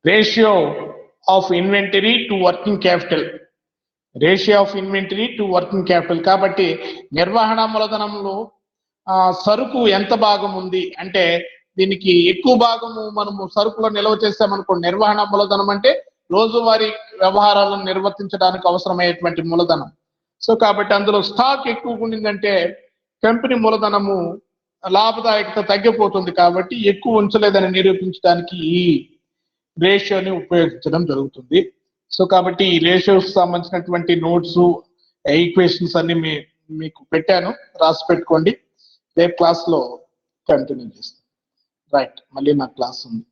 ratio of inventory to working capital, ratio of inventory to working capital. కాబట్టి నిర్వహణ మూలధనంలో సరుకు ఎంత భాగం ఉంది అంటే, దీనికి ఎక్కువ భాగము మనము సరుకులో నిల్వ చేస్తామనుకోండి. నిర్వహణ మూలధనం అంటే రోజువారీ వ్యవహారాలను నిర్వర్తించడానికి అవసరమయ్యేటువంటి మూలధనం. సో కాబట్టి అందులో స్టాక్ ఎక్కువ ఉండిందంటే కంపెనీ మూలధనము లాభదాయకత తగ్గిపోతుంది. కాబట్టి ఎక్కువ ఉంచలేదని నిరూపించడానికి ఈ రేషియోని ఉపయోగించడం జరుగుతుంది. సో కాబట్టి ఈ రేషియోస్ సంబంధించినటువంటి నోట్స్, ఈక్వేషన్స్ అన్ని మీకు పెట్టాను, రాసి పెట్టుకోండి. రేపు క్లాస్ లో కంటిన్యూ చేస్తాం. రైట్, మళ్ళీ నా క్లాస్ ఉంది.